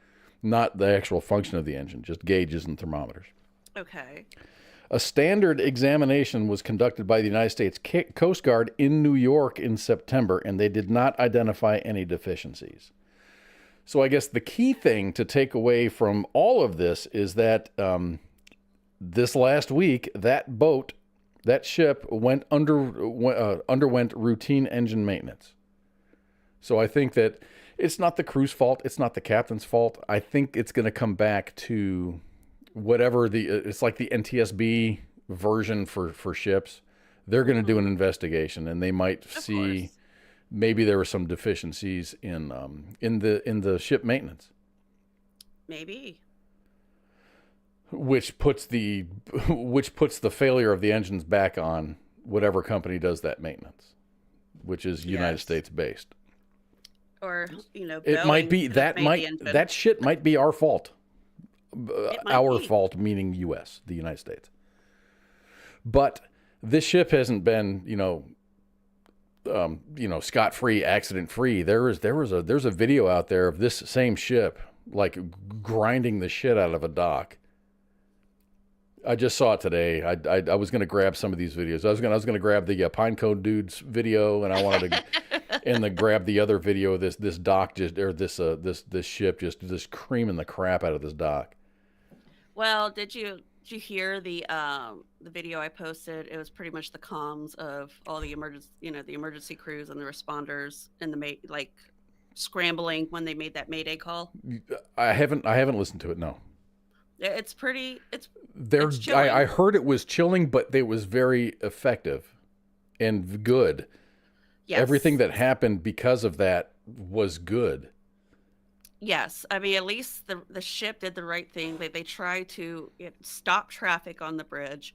not the actual function of the engine, just gauges and thermometers. Okay. A standard examination was conducted by the United States Coast Guard in New York in September, and they did not identify any deficiencies. So I guess the key thing to take away from all of this is that this last week, that ship underwent routine engine maintenance. So I think that it's not the crew's fault. It's not the captain's fault. I think it's going to come back to whatever it's like the NTSB version for ships. They're going to do an investigation, and they might see maybe there were some deficiencies in the ship maintenance. Maybe. Which puts the failure of the engines back on whatever company does that maintenance, which is United States based. Or it might be that shit might be our fault. Our fault, meaning U.S., the United States. But this ship hasn't been scot-free, accident-free. There's a video out there of this same ship like grinding the shit out of a dock. I just saw it today. I was going to grab some of these videos. I was going to grab the Pinecone dude's video, and I wanted to and grab the other video of this dock this ship just creaming the crap out of this dock. Well, did you hear the video I posted? It was pretty much the comms of all the emergency crews and the responders and the scrambling when they made that Mayday call. I haven't listened to it. No. It's chilling. I heard it was chilling, but it was very effective and good. Yes. Everything that happened because of that was good. Yes. I mean, at least the ship did the right thing. They tried to stop traffic on the bridge.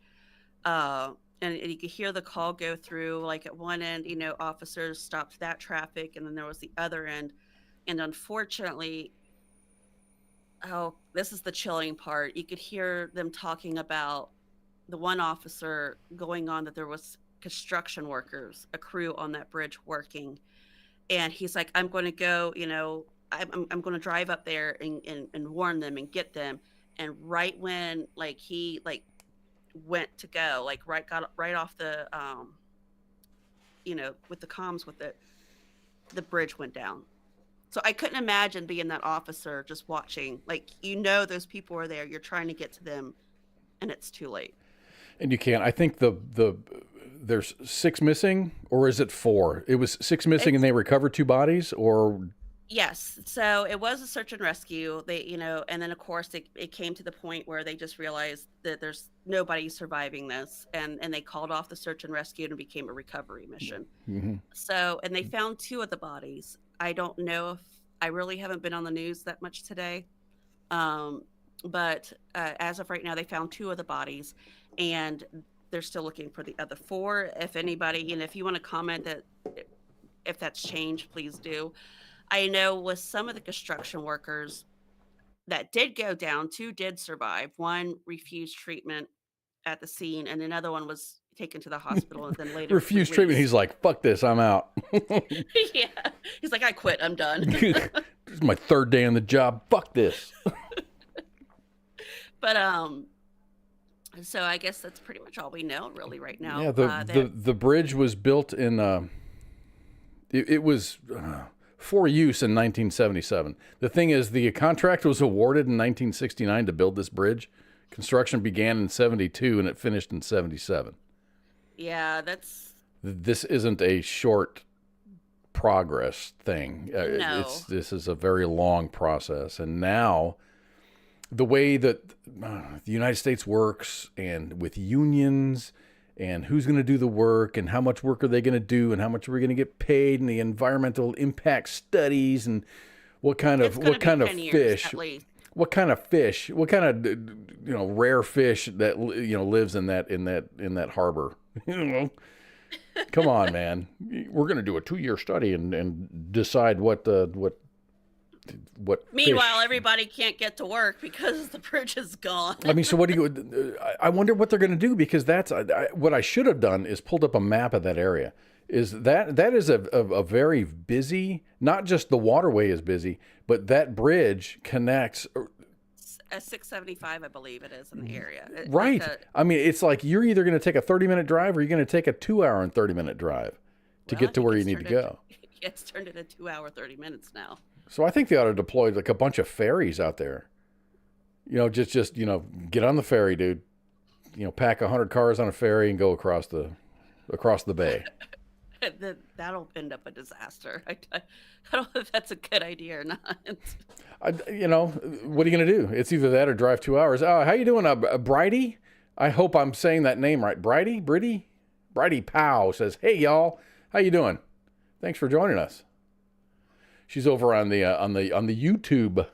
And you could hear the call go through. Like at one end, officers stopped that traffic, and then there was the other end. And unfortunately, this is the chilling part. You could hear them talking about the one officer going on that there was construction workers, a crew on that bridge working. And he's like, I'm going to go, I'm going to drive up there and warn them and get them. And right when he went to go, got right off the, with the comms with it, the bridge went down. So I couldn't imagine being that officer just watching. Those people are there. You're trying to get to them, and it's too late. And you can't. I think there's 6 missing, or is it 4? It was 6 missing, and they recovered 2 bodies, or yes. So it was a search and rescue. They, and then of course it came to the point where they just realized that there's nobody surviving this, and they called off the search and rescue, and it became a recovery mission. Mm-hmm. So, and they found 2 of the bodies. I don't know if I really haven't been on the news that much today. But as of right now, they found 2 of the bodies, and they're still looking for the other 4. If anybody, if you want to comment that if that's changed, please do. I know with some of the construction workers that did go down, 2 did survive. 1 refused treatment at the scene, and another one was taken to the hospital and then later refused treatment. He's like, fuck this, I'm out. Yeah. He's like, I quit, I'm done. This is my 3rd day on the job. Fuck this. But so I guess that's pretty much all we know really right now. Yeah, the bridge was built in it was for use in 1977. The thing is, the contract was awarded in 1969 to build this bridge. Construction began in 72 and it finished in 77. Yeah, this isn't a short progress thing. No. This is a very long process. And now the way that the United States works, and with unions and who's going to do the work and how much work are they going to do and how much are we going to get paid, and the environmental impact studies, and what kind of fish, what kind of rare fish that lives in that harbor. Come on, man. We're going to do a 2-year study and decide what Meanwhile, fish. Everybody can't get to work because the bridge is gone. I mean, so what do you? I wonder what they're going to do, because that's what I should have done is pulled up a map of that area. Is that is a very busy, not just the waterway is busy, but that bridge connects a 675, I believe it is in the area. Right. I mean, it's like you're either going to take a 30-minute drive or you're going to take a 2-hour and 30-minute drive to get to where you need to go. It's turned into 2 hour, 30 minutes now. So I think they ought to deploy like a bunch of ferries out there. Just get on the ferry, dude. Pack 100 cars on a ferry and go across the bay. That'll end up a disaster. I don't know if that's a good idea or not. What are you going to do? It's either that or drive 2 hours. How you doing, Bridie? I hope I'm saying that name right. Bridie Powell says, "Hey y'all, how you doing? Thanks for joining us." She's over on the YouTube.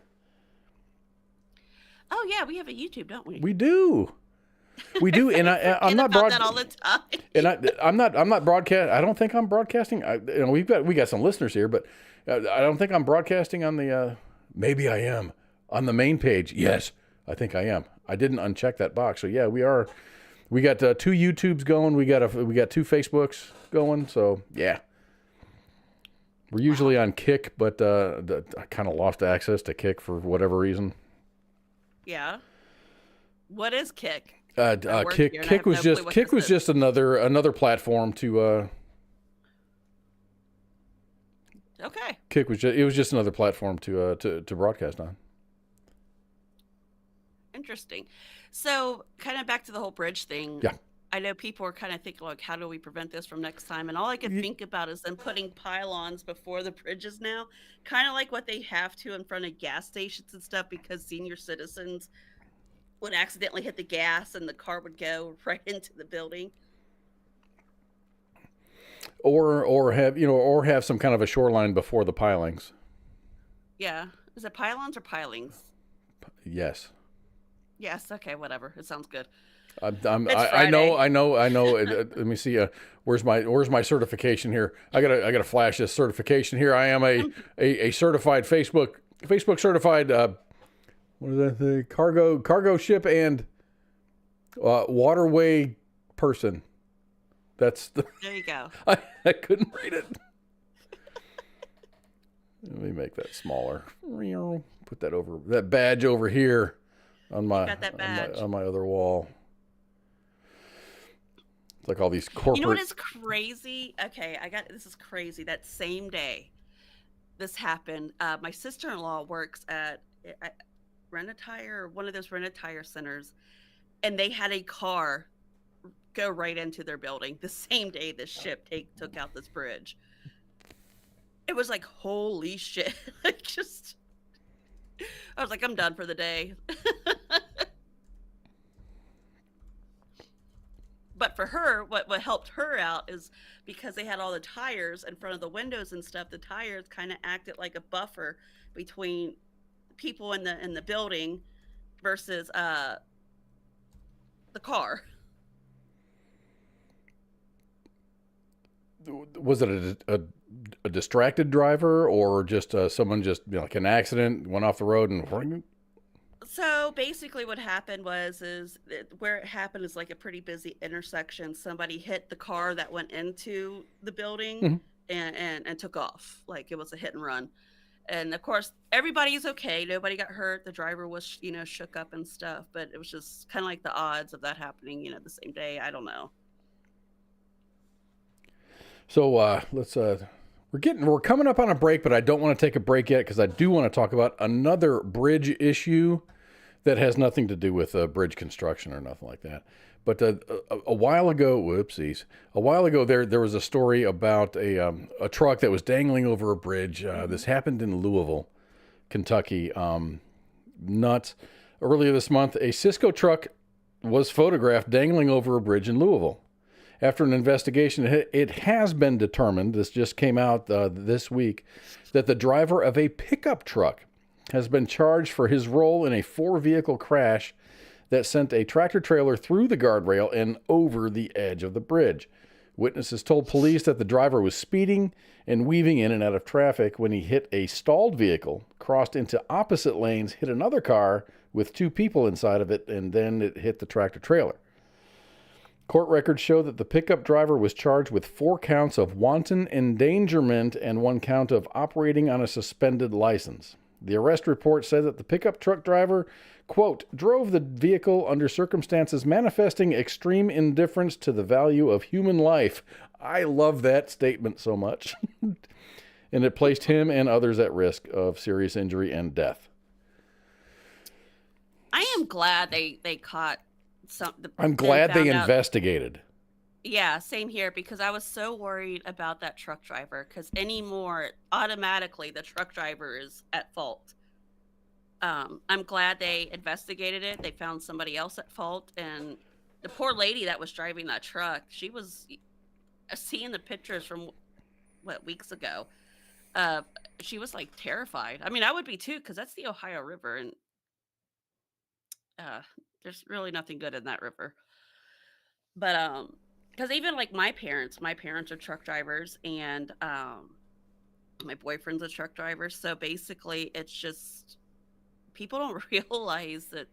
Oh yeah, we have a YouTube, don't we? We do, and I'm not about that all the time. And I'm not broadcast. I don't think I'm broadcasting. We got some listeners here, but I don't think I'm broadcasting on the. Maybe I am on the main page. Yes, I think I am. I didn't uncheck that box. So yeah, we are. We got 2 YouTubes going. We got 2 Facebooks going. So yeah. We're usually on Kick, but I kind of lost access to Kick for whatever reason. Yeah. What is Kick? Kick was just another platform to. Okay. Kick was just another platform to broadcast on. Interesting. So, kind of back to the whole bridge thing. Yeah. I know people are kind of thinking, like, how do we prevent this from next time? And all I can think about is them putting pylons before the bridges now, kind of like what they have to in front of gas stations and stuff, because senior citizens would accidentally hit the gas and the car would go right into the building. Or have some kind of a shoreline before the pilings. Yeah. Is it pylons or pilings? Yes. Yes. Okay. Whatever. It sounds good. I know. Let me see. Where's my certification here? I gotta flash this certification here. I am a certified Facebook certified. What is that thing? Cargo ship and waterway person. There you go. I couldn't read it. Let me make that smaller. Put that badge over here on my on my other wall. Like all these corporate. You know what is crazy? Okay, this is crazy. That same day this happened, my sister-in-law works at Rent-A-Tire, one of those Rent-A-Tire centers, and they had a car go right into their building the same day this ship took out this bridge. It was like, holy shit. I was like, I'm done for the day. But for her, what helped her out is because they had all the tires in front of the windows and stuff, the tires kind of acted like a buffer between people in the building versus the car. Was it a distracted driver or just someone like an accident, went off the road and... So basically what happened where it happened is like a pretty busy intersection. Somebody hit the car that went into the building and took off. Like it was a hit and run. And of course, everybody's okay. Nobody got hurt. The driver was, shook up and stuff, but it was just kind of like the odds of that happening, the same day. I don't know. So let's we're coming up on a break, but I don't want to take a break yet because I do want to talk about another bridge issue that has nothing to do with bridge construction or nothing like that. But a while ago, there was a story about a truck that was dangling over a bridge. This happened in Louisville, Kentucky. Nuts. Earlier this month, a Cisco truck was photographed dangling over a bridge in Louisville. After an investigation, it has been determined, this just came out this week, that the driver of a pickup truck has been charged for his role in a 4-vehicle crash that sent a tractor-trailer through the guardrail and over the edge of the bridge. Witnesses told police that the driver was speeding and weaving in and out of traffic when he hit a stalled vehicle, crossed into opposite lanes, hit another car with 2 people inside of it, and then it hit the tractor-trailer. Court records show that the pickup driver was charged with 4 counts of wanton endangerment and 1 count of operating on a suspended license. The arrest report said that the pickup truck driver, quote, drove the vehicle under circumstances manifesting extreme indifference to the value of human life. I love that statement so much. And it placed him and others at risk of serious injury and death. I am glad they caught some. I'm glad they found out. investigated. Yeah, same here, because I was so worried about that truck driver, because anymore, automatically the truck driver is at fault. I'm glad they investigated it. They found somebody else at fault, and the poor lady that was driving that truck, she was seeing the pictures from weeks ago. She was like terrified. I mean, I would be too, because that's the Ohio River, and there's really nothing good in that river. But because even like my parents are truck drivers, and my boyfriend's a truck driver. So basically, it's just people don't realize that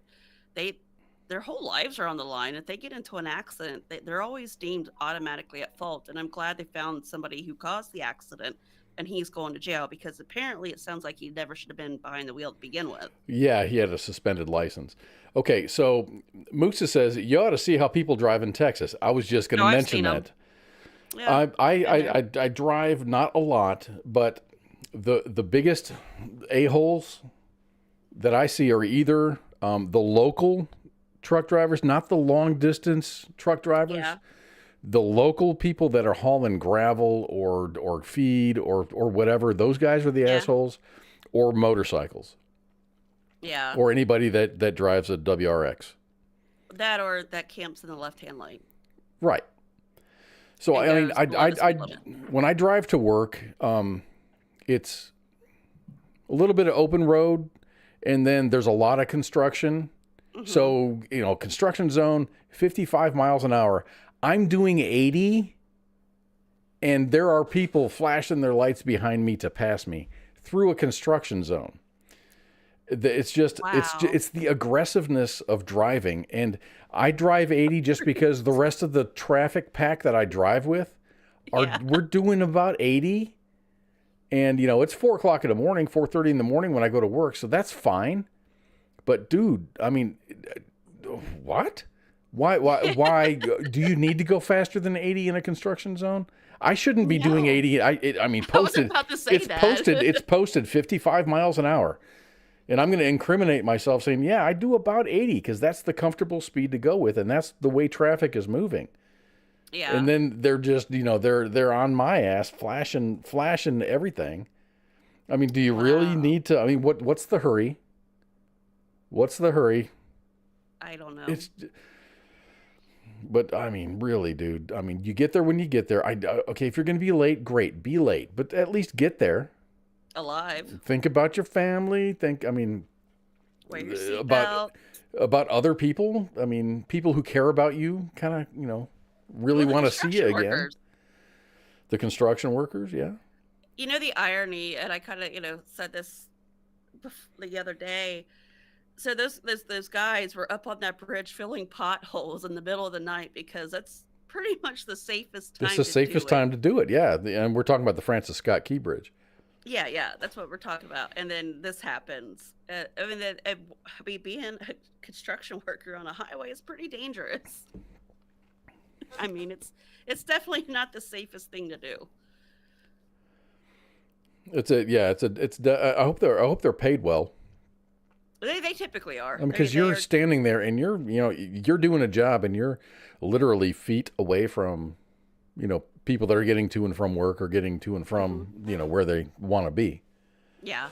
their whole lives are on the line. If they get into an accident, they're always deemed automatically at fault. And I'm glad they found somebody who caused the accident, and he's going to jail, because apparently it sounds like he never should have been behind the wheel to begin with. Yeah, he had a suspended license. Okay, so Musa says, you ought to see how people drive in Texas. I was just going to mention that. Yeah, I drive not a lot, but the biggest a-holes that I see are either the local truck drivers, not the long-distance truck drivers. Yeah. The local people that are hauling gravel or feed or whatever, those guys are the assholes, or motorcycles. Yeah. Or anybody that drives a WRX. That or that camps in the left-hand lane. Right. So, I mean, I when I drive to work, it's a little bit of open road, and then there's a lot of construction. Mm-hmm. So, construction zone, 55 miles an hour. I'm doing 80, and there are people flashing their lights behind me to pass me through a construction zone. It's just, wow. It's the aggressiveness of driving. And I drive 80 just because the rest of the traffic pack that I drive with, we're doing about 80. And, it's 4 o'clock in the morning, 4:30 in the morning when I go to work. So that's fine. But dude, I mean, what? Why do you need to go faster than 80 in a construction zone? I shouldn't be doing 80. I mean, posted. I was about to say It's posted 55 miles an hour. And I'm going to incriminate myself saying, yeah, I do about 80 because that's the comfortable speed to go with, and that's the way traffic is moving. Yeah. And then they're just, they're on my ass, flashing everything. I mean, do you really need to? I mean, what's the hurry? What's the hurry? I don't know. But I mean, really, dude. I mean, you get there when you get there. Okay, if you're going to be late, great, be late, but at least get there alive. Think about your family. Wear your seatbelt. About other people. I mean, people who care about you, kind of, really want to see you again. Workers. The construction workers, yeah. The irony, and I kind of, said this the other day. So those guys were up on that bridge filling potholes in the middle of the night, because that's pretty much the safest time. It's the safest time to do it, yeah. And we're talking about the Francis Scott Key Bridge. Yeah, that's what we're talking about. And then this happens. Being a construction worker on a highway is pretty dangerous. I mean, it's definitely not the safest thing to do. I hope they're paid well. They typically are. Because you're standing there and you're doing a job, and you're literally feet away from, people that are getting to and from work or getting to and from, where they want to be. Yeah.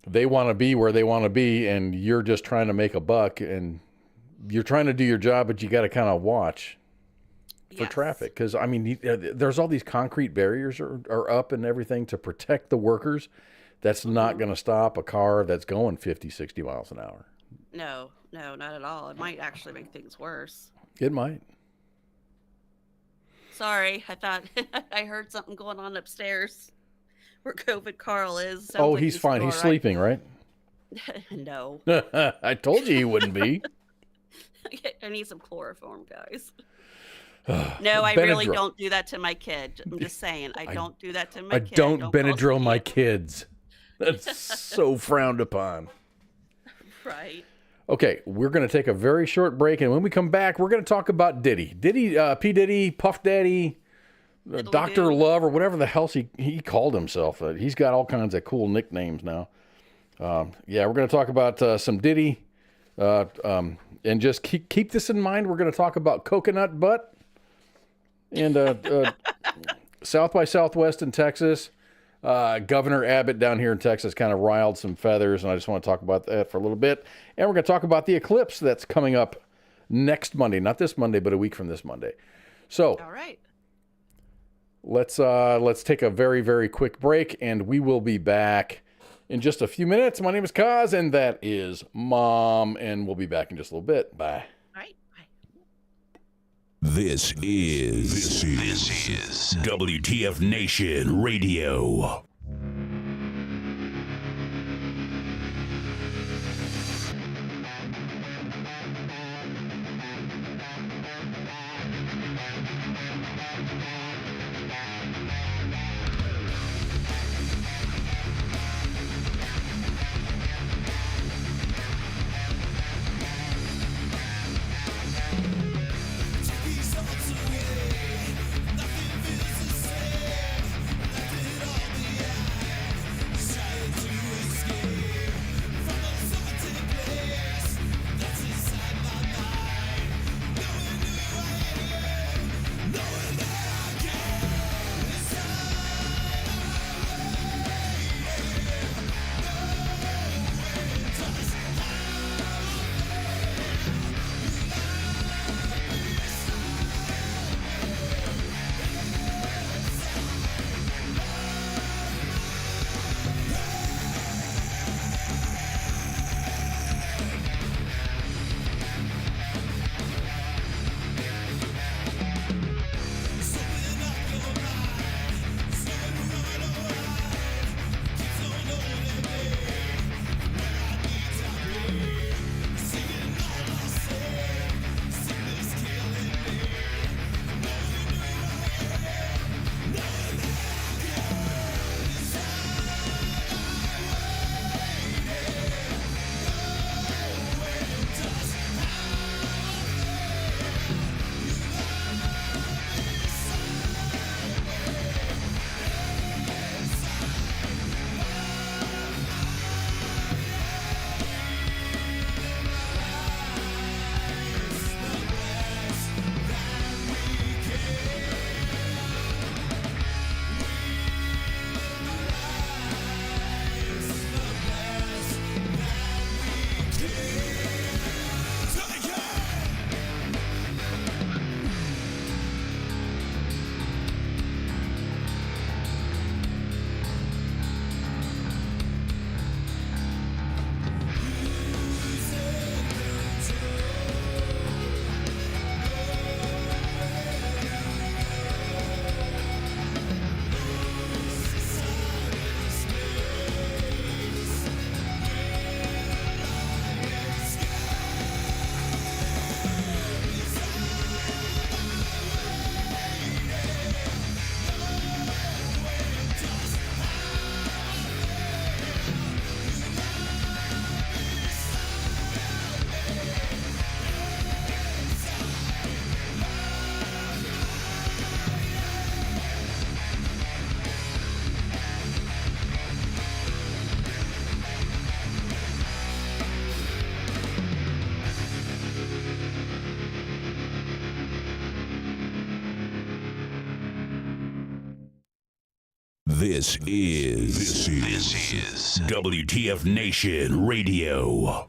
They want to be where they want to be, and you're just trying to make a buck, and you're trying to do your job, but you got to kind of watch for traffic. Because, I mean, there's all these concrete barriers are up and everything to protect the workers. That's not going to stop a car that's going 50, 60 miles an hour. No, not at all. It might actually make things worse. It might. Sorry, I thought I heard something going on upstairs where COVID Carl is. Sounds like he's fine. He's sleeping, right? No. I told you he wouldn't be. I need some chloroform, guys. No, I really don't do that to my kid. I'm just saying, I don't do that to my kid. I don't Benadryl my kids. That's so frowned upon. Right. Okay, we're going to take a very short break, and when we come back, we're going to talk about Diddy. P. Diddy, Puff Daddy, Dr. Love, or whatever the hell he called himself. He's got all kinds of cool nicknames now. Yeah, we're going to talk about some Diddy, and just keep this in mind. We're going to talk about coconut butt and South by Southwest in Texas. Governor Abbott down here in Texas kind of riled some feathers, and I just want to talk about that for a little bit. And we're going to talk about the eclipse that's coming up next Monday, not this Monday, but a week from this Monday. So, all right, let's take a very, very quick break, and we will be back in just a few minutes. My name is Kaz, and that is Mom, and we'll be back in just a little bit. Bye. all right, bye. This is WTF Nation Radio. This is WTF Nation Radio.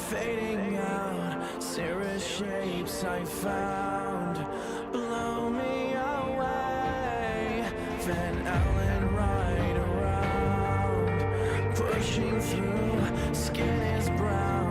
Fading out, cirrus shapes I found blow me away. Van Allen right around, pushing through, skin is brown.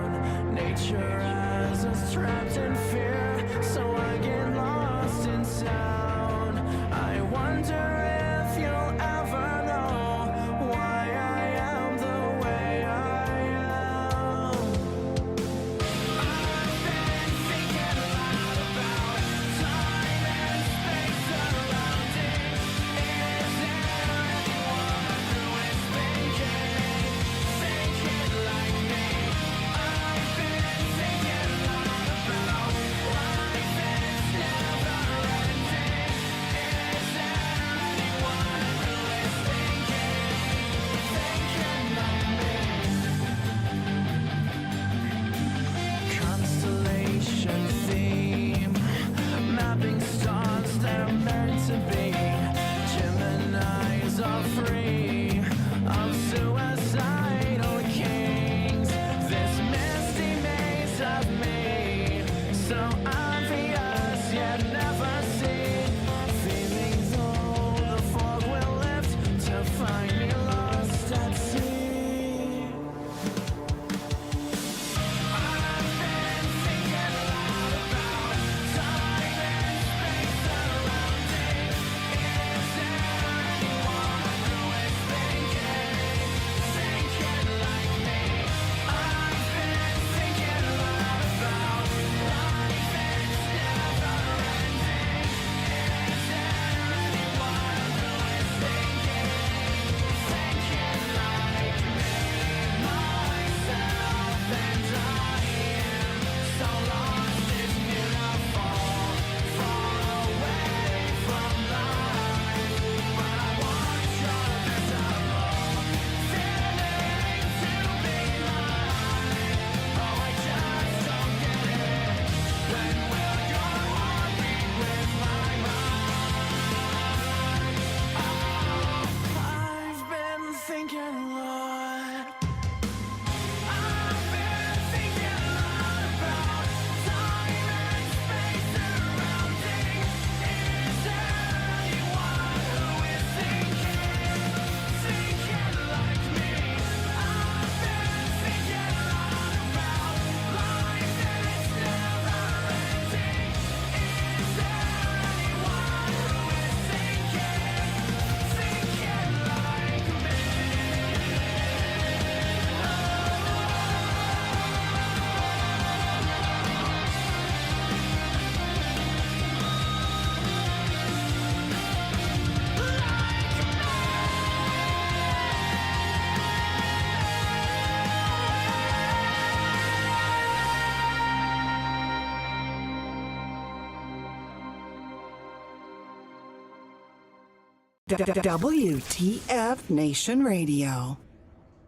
WTF Nation Radio.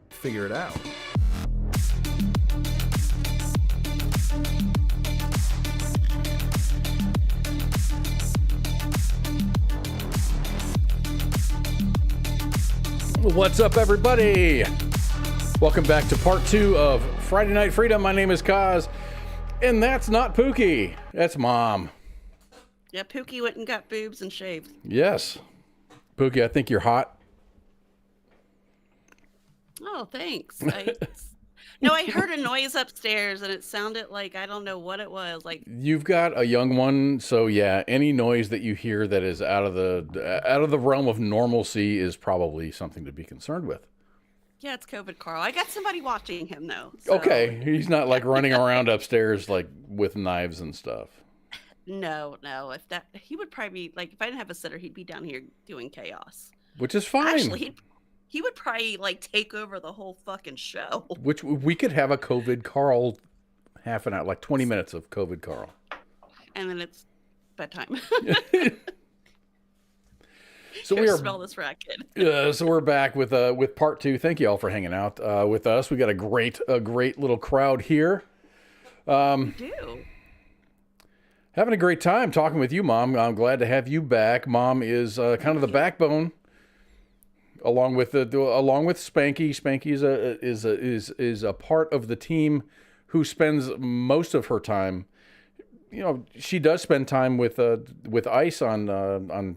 Figure it out. What's up, everybody? Welcome back to part 2 of Friday Night Freedom. My name is Kaz, and that's not Pookie. That's Mom. Yeah, Pookie went and got boobs and shaved. Yes. Pookie, I think you're hot. Oh, thanks. No, I heard a noise upstairs, and it sounded like, I don't know what it was. Like, You've got a young one, so yeah, any noise that you hear that is out of the realm of normalcy is probably something to be concerned with. yeah, it's COVID Carl. I got somebody watching him, though. So. Okay, he's not like running around upstairs like with knives and stuff. No. If that, he would probably be, like, if I didn't have a sitter, he'd be down here doing chaos. Which is fine. Actually, he would probably, like, take over the whole fucking show. Which we could have a COVID Carl half an hour, like 20 minutes of COVID Carl. And then it's bedtime. So we are smell this racket. So we're back with part 2. Thank you all for hanging out with us. We got a great little crowd here. We do. Having a great time talking with you, Mom. I'm glad to have you back. Mom is kind of the backbone, along with Spanky. Spanky is a part of the team who spends most of her time. You know, she does spend time with Ice on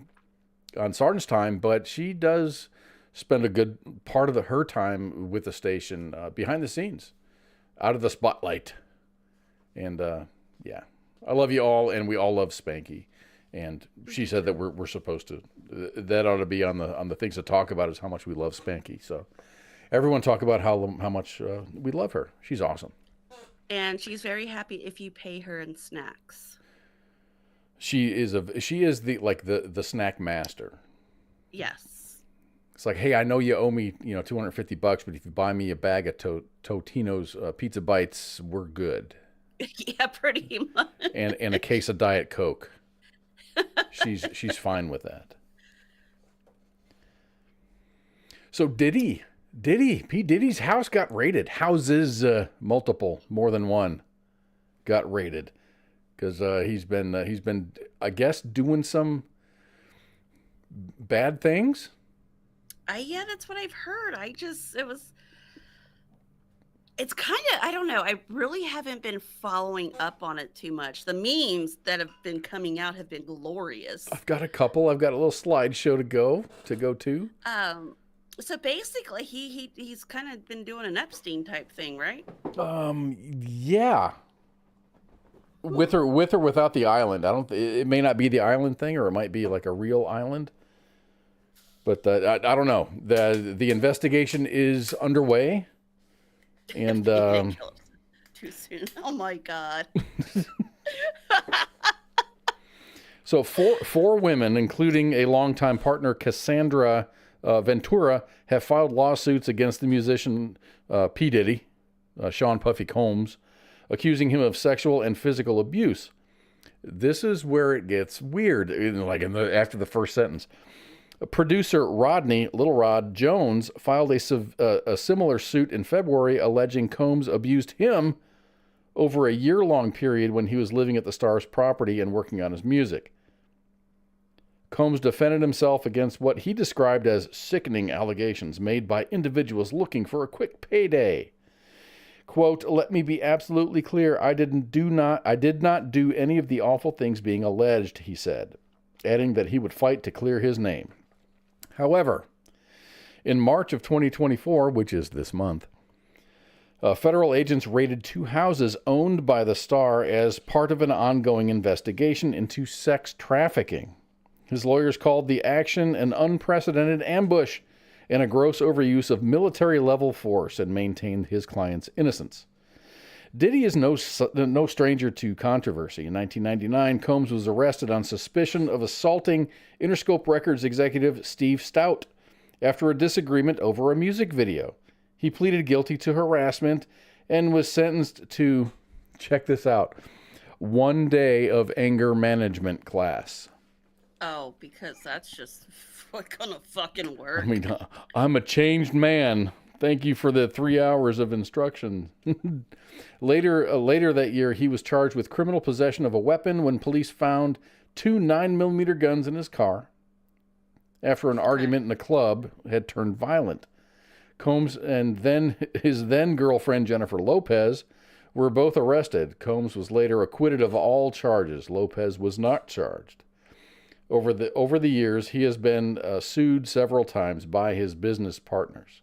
Sergeant's time, but she does spend a good part of her time with the station behind the scenes, out of the spotlight. And yeah, I love you all, and we all love Spanky. And she said that we're supposed to. That ought to be on the things to talk about, is how much we love Spanky. So everyone talk about how much we love her. She's awesome. And she's very happy if you pay her in snacks. She is the snack master. Yes. It's like, hey, I know you owe me, $250, but if you buy me a bag of Totino's pizza bites, we're good. Yeah, pretty much. And a case of Diet Coke. She's fine with that. So P. Diddy's house got raided. Houses, multiple, more than one, got raided. Because he's been, I guess, doing some bad things. Yeah, that's what I've heard. It's kind of, I don't know. I really haven't been following up on it too much. The memes that have been coming out have been glorious. I've got a couple. I've got a little slideshow to go to. So basically, he's kind of been doing an Epstein type thing, right? Yeah. With or without the island. It may not be the island thing, or it might be like a real island. But I don't know. The investigation is underway, and too soon. Oh my God. So four women, including a longtime partner, Cassandra Ventura, have filed lawsuits against the musician P. Diddy, Sean Puffy Combs, accusing him of sexual and physical abuse. This is where it gets weird, after the first sentence. Producer Little Rod Jones filed a similar suit in February, alleging Combs abused him over a year-long period when he was living at the star's property and working on his music. Combs defended himself against what he described as sickening allegations made by individuals looking for a quick payday. Quote, "Let me be absolutely clear. I did not do any of the awful things being alleged," he said, adding that he would fight to clear his name. However, in March of 2024, which is this month, federal agents raided 2 houses owned by the star as part of an ongoing investigation into sex trafficking. His lawyers called the action an unprecedented ambush and a gross overuse of military-level force, and maintained his client's innocence. Diddy is no stranger to controversy. In 1999, Combs was arrested on suspicion of assaulting Interscope Records executive Steve Stout after a disagreement over a music video. He pleaded guilty to harassment and was sentenced to, check this out, 1 day of anger management class. Oh, because that's just gonna fucking work. I mean, I'm a changed man. Thank you for the 3 hours of instruction. Later that year, he was charged with criminal possession of a weapon when police found 2 9mm guns in his car after an argument in a club had turned violent. Combs and his then girlfriend Jennifer Lopez were both arrested. Combs was later acquitted of all charges. Lopez was not charged. Over the years, he has been sued several times by his business partners.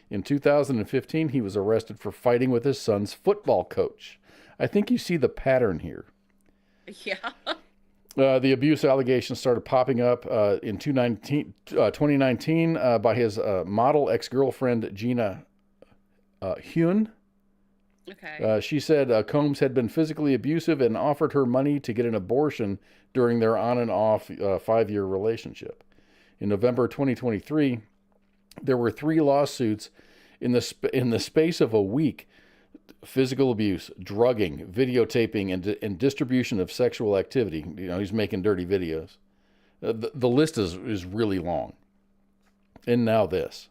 In 2015, he was arrested for fighting with his son's football coach. I think you see the pattern here. Yeah. The abuse allegations started popping up in 2019 by his model ex-girlfriend, Gina Hyun. Okay. She said Combs had been physically abusive and offered her money to get an abortion during their on and off 5-year relationship. In November 2023, there were 3 lawsuits in the space of a week. Physical abuse, drugging, videotaping, and distribution of sexual activity. You know, he's making dirty videos. The list is really long. And now this.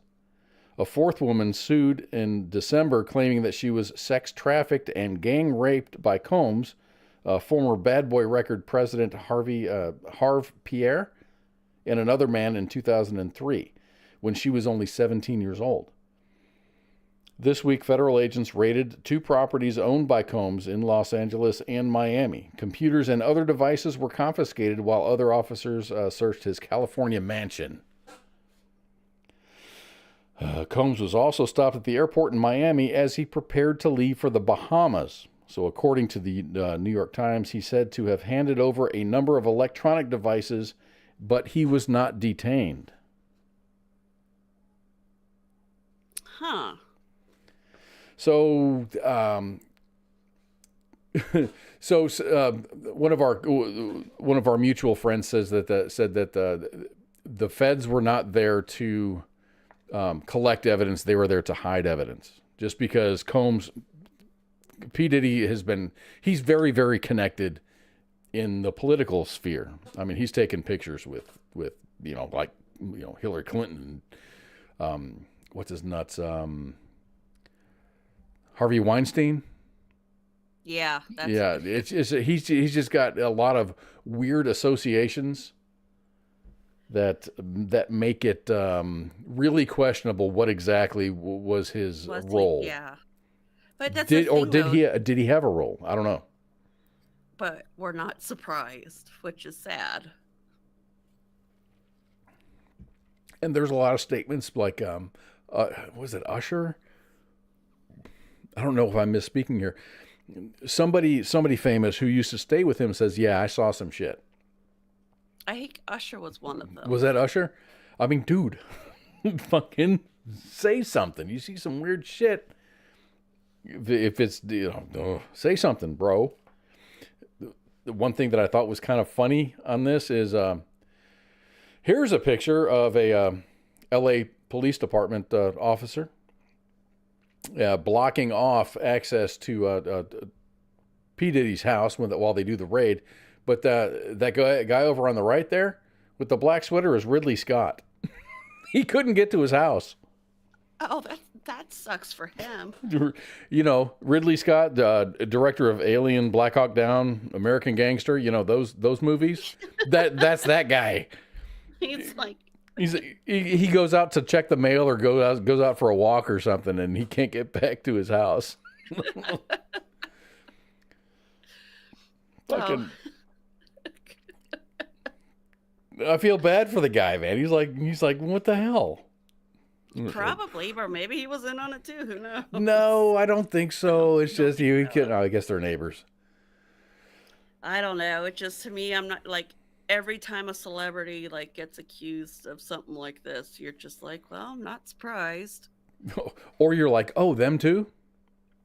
A 4th woman sued in December claiming that she was sex trafficked and gang raped by Combs, former Bad Boy Record president Harve Pierre, and another man in 2003, when she was only 17 years old. This week, federal agents raided 2 properties owned by Combs in Los Angeles and Miami. Computers and other devices were confiscated while other officers searched his California mansion. Combs was also stopped at the airport in Miami as he prepared to leave for the Bahamas. So according to the New York Times, he's said to have handed over a number of electronic devices, but he was not detained. Huh. So, one of our mutual friends said that the feds were not there to collect evidence; they were there to hide evidence. Just because P. Diddy he's very, very connected in the political sphere. I mean, he's taken pictures with Hillary Clinton, what's his nuts. Harvey Weinstein. Yeah. He's just got a lot of weird associations that make it really questionable what exactly was his role. Yeah, but that's did he have a role? I don't know. But we're not surprised, which is sad. And there's a lot of statements like, was it Usher? I don't know if I'm misspeaking here. Somebody famous who used to stay with him says, yeah, I saw some shit. I think Usher was one of them. Was that Usher? I mean, dude, fucking say something. You see some weird shit. If it's, say something, bro. The one thing that I thought was kind of funny on this is, here's a picture of a L.A. Police Department officer blocking off access to P. Diddy's house while they do the raid. But that guy over on the right there with the black sweater is Ridley Scott. He couldn't get to his house. Oh, that sucks for him. You know, Ridley Scott, director of Alien, Black Hawk Down, American Gangster. You know those movies. That's that guy. He's like. He goes out to check the mail or goes out for a walk or something, and he can't get back to his house. Fucking. I feel bad for the guy, man. He's like, what the hell? Probably, or maybe he was in on it too. Who knows? No, I don't think so. It's just you. I guess they're neighbors. I don't know. It just, to me, I'm not like, every time a celebrity like gets accused of something like this, you're just like, well, I'm not surprised. Or you're like, oh, them too?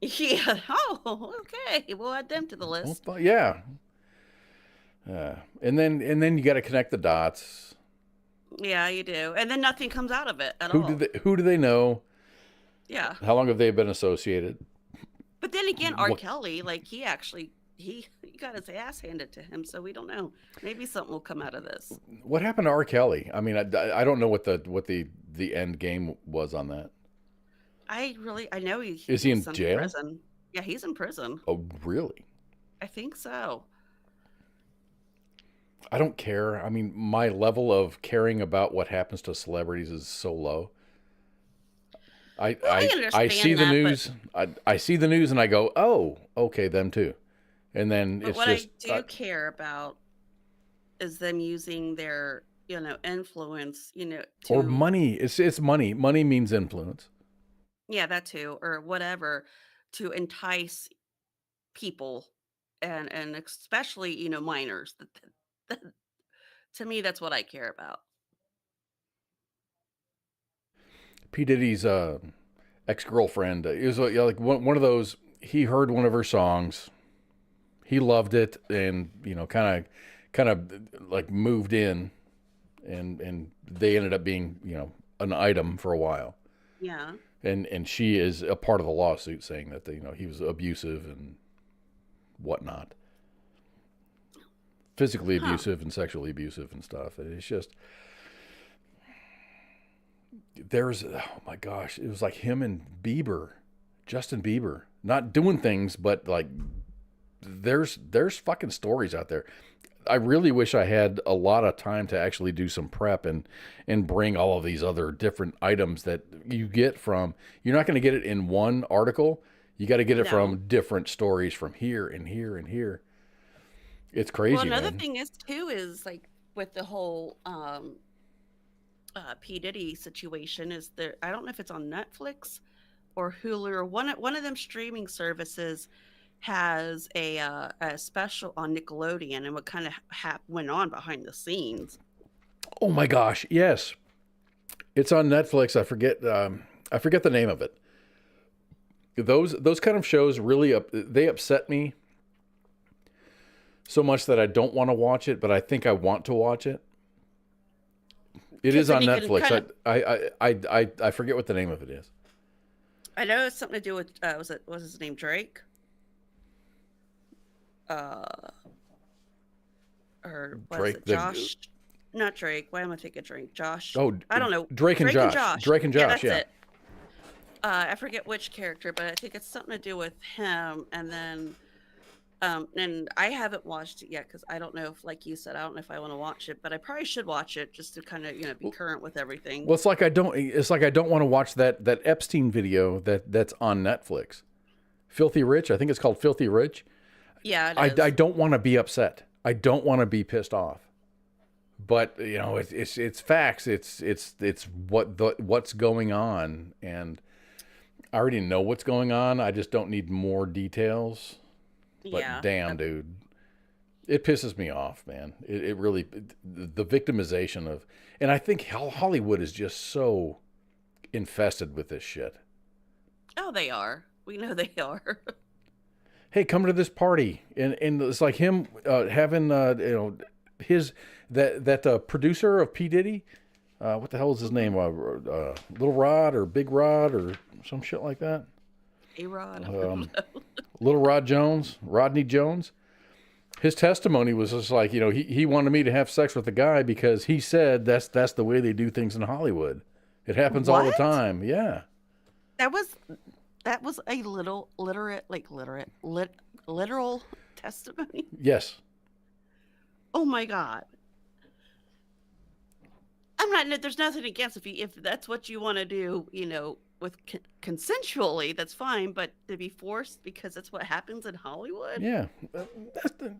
Yeah. Oh, okay. We'll add them to the list. Well, yeah. And then you got to connect the dots. Yeah, you do. And then nothing comes out of it at all. Who do they know? Yeah. How long have they been associated? But then again, R. Kelly, like he actually he got his ass handed to him, so we don't know. Maybe something will come out of this. What happened to R. Kelly? I mean, I don't know what the end game was on that. I know Is he in was sent to jail? prison. Yeah, he's in prison. Oh, really? I think so. I don't care. I mean, my level of caring about what happens to celebrities is so low. I see the news. I see the news and I go, oh, okay, them too. And then But it's what just I do care about is them using their, influence, or to, money. It's money. Money means influence. yeah, that too, or whatever, to entice people and especially, minors. That, to me, that's what I care about. P. Diddy's ex-girlfriend is like one of those. He heard one of her songs, he loved it, and kind of like moved in, and they ended up being an item for a while. Yeah. And she is a part of the lawsuit saying that he was abusive and whatnot, physically abusive and sexually abusive and stuff. And it's just. Oh my gosh, it was like him and Justin Bieber, not doing things, but like there's fucking stories out there. I really wish I had a lot of time to actually do some prep and bring all of these other different items that you get from, you're not going to get it in one article. You got to get it from different stories from here and here and here. It's crazy. Well, another man. thing is too, is like with the whole, P. Diddy situation is there. I don't know if it's on Netflix or Hulu or one of them streaming services has a special on Nickelodeon, and what kind of went on behind the scenes. Oh my gosh, yes, it's on Netflix. I forget the name of it. Those kind of shows really they upset me so much that I don't want to watch it, but I think I want to watch it. It is on Netflix. I forget what the name of it is. I know it's something to do with was his name Drake? Or was Drake, it Josh? Not Drake. Why am I thinking Drake? Josh. Oh, I don't know. Drake and Josh. Drake and Josh. Yeah, that's it. I forget which character, but I think it's something to do with him. And then, and I haven't watched it yet because I don't know if, like you said, I don't know if I want to watch it, but I probably should watch it just to kind of be current with everything. Well, it's like I don't want to watch that Epstein video that's on Netflix. Filthy Rich. I think it's called Filthy Rich. Yeah, I don't want to be upset. I don't want to be pissed off. But it's facts. It's what's going on, and I already know what's going on. I just don't need more details. But damn, dude, it pisses me off, man. It really, the victimization of, and I think Hollywood is just so infested with this shit. Oh, they are. We know they are. Hey, come to this party, and it's like him having his that producer of P. Diddy, what the hell is his name? Little Rod or Big Rod or some shit like that. A-Rod. Little Rodney Jones. His testimony was just like, he wanted me to have sex with the guy because he said that's the way they do things in Hollywood. It happens all the time. Yeah. That was a literal testimony. Yes. Oh my God. There's nothing against if that's what you want to do, with consensually, that's fine, but to be forced because that's what happens in Hollywood. Yeah.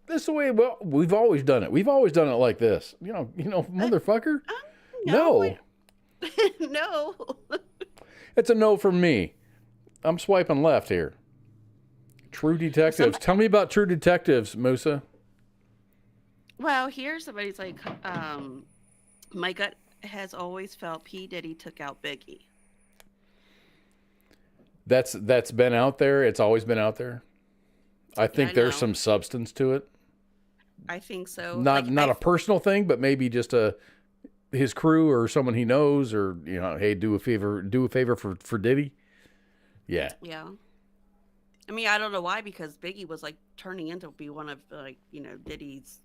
That's the way we've always done it. We've always done it like this. Motherfucker. No. No. It's a no from me. I'm swiping left here. True Detectives. Tell me about True Detectives, Musa. Well, here somebody's like, my gut has always felt P. Diddy took out Biggie. That's been out there. It's always been out there. I think there's some substance to it. I think so. Not a personal thing, but maybe just his crew or someone he knows, or hey, do a favor for Diddy. Yeah. Yeah. I mean, I don't know why, because Biggie was like turning into be one of like, Diddy's,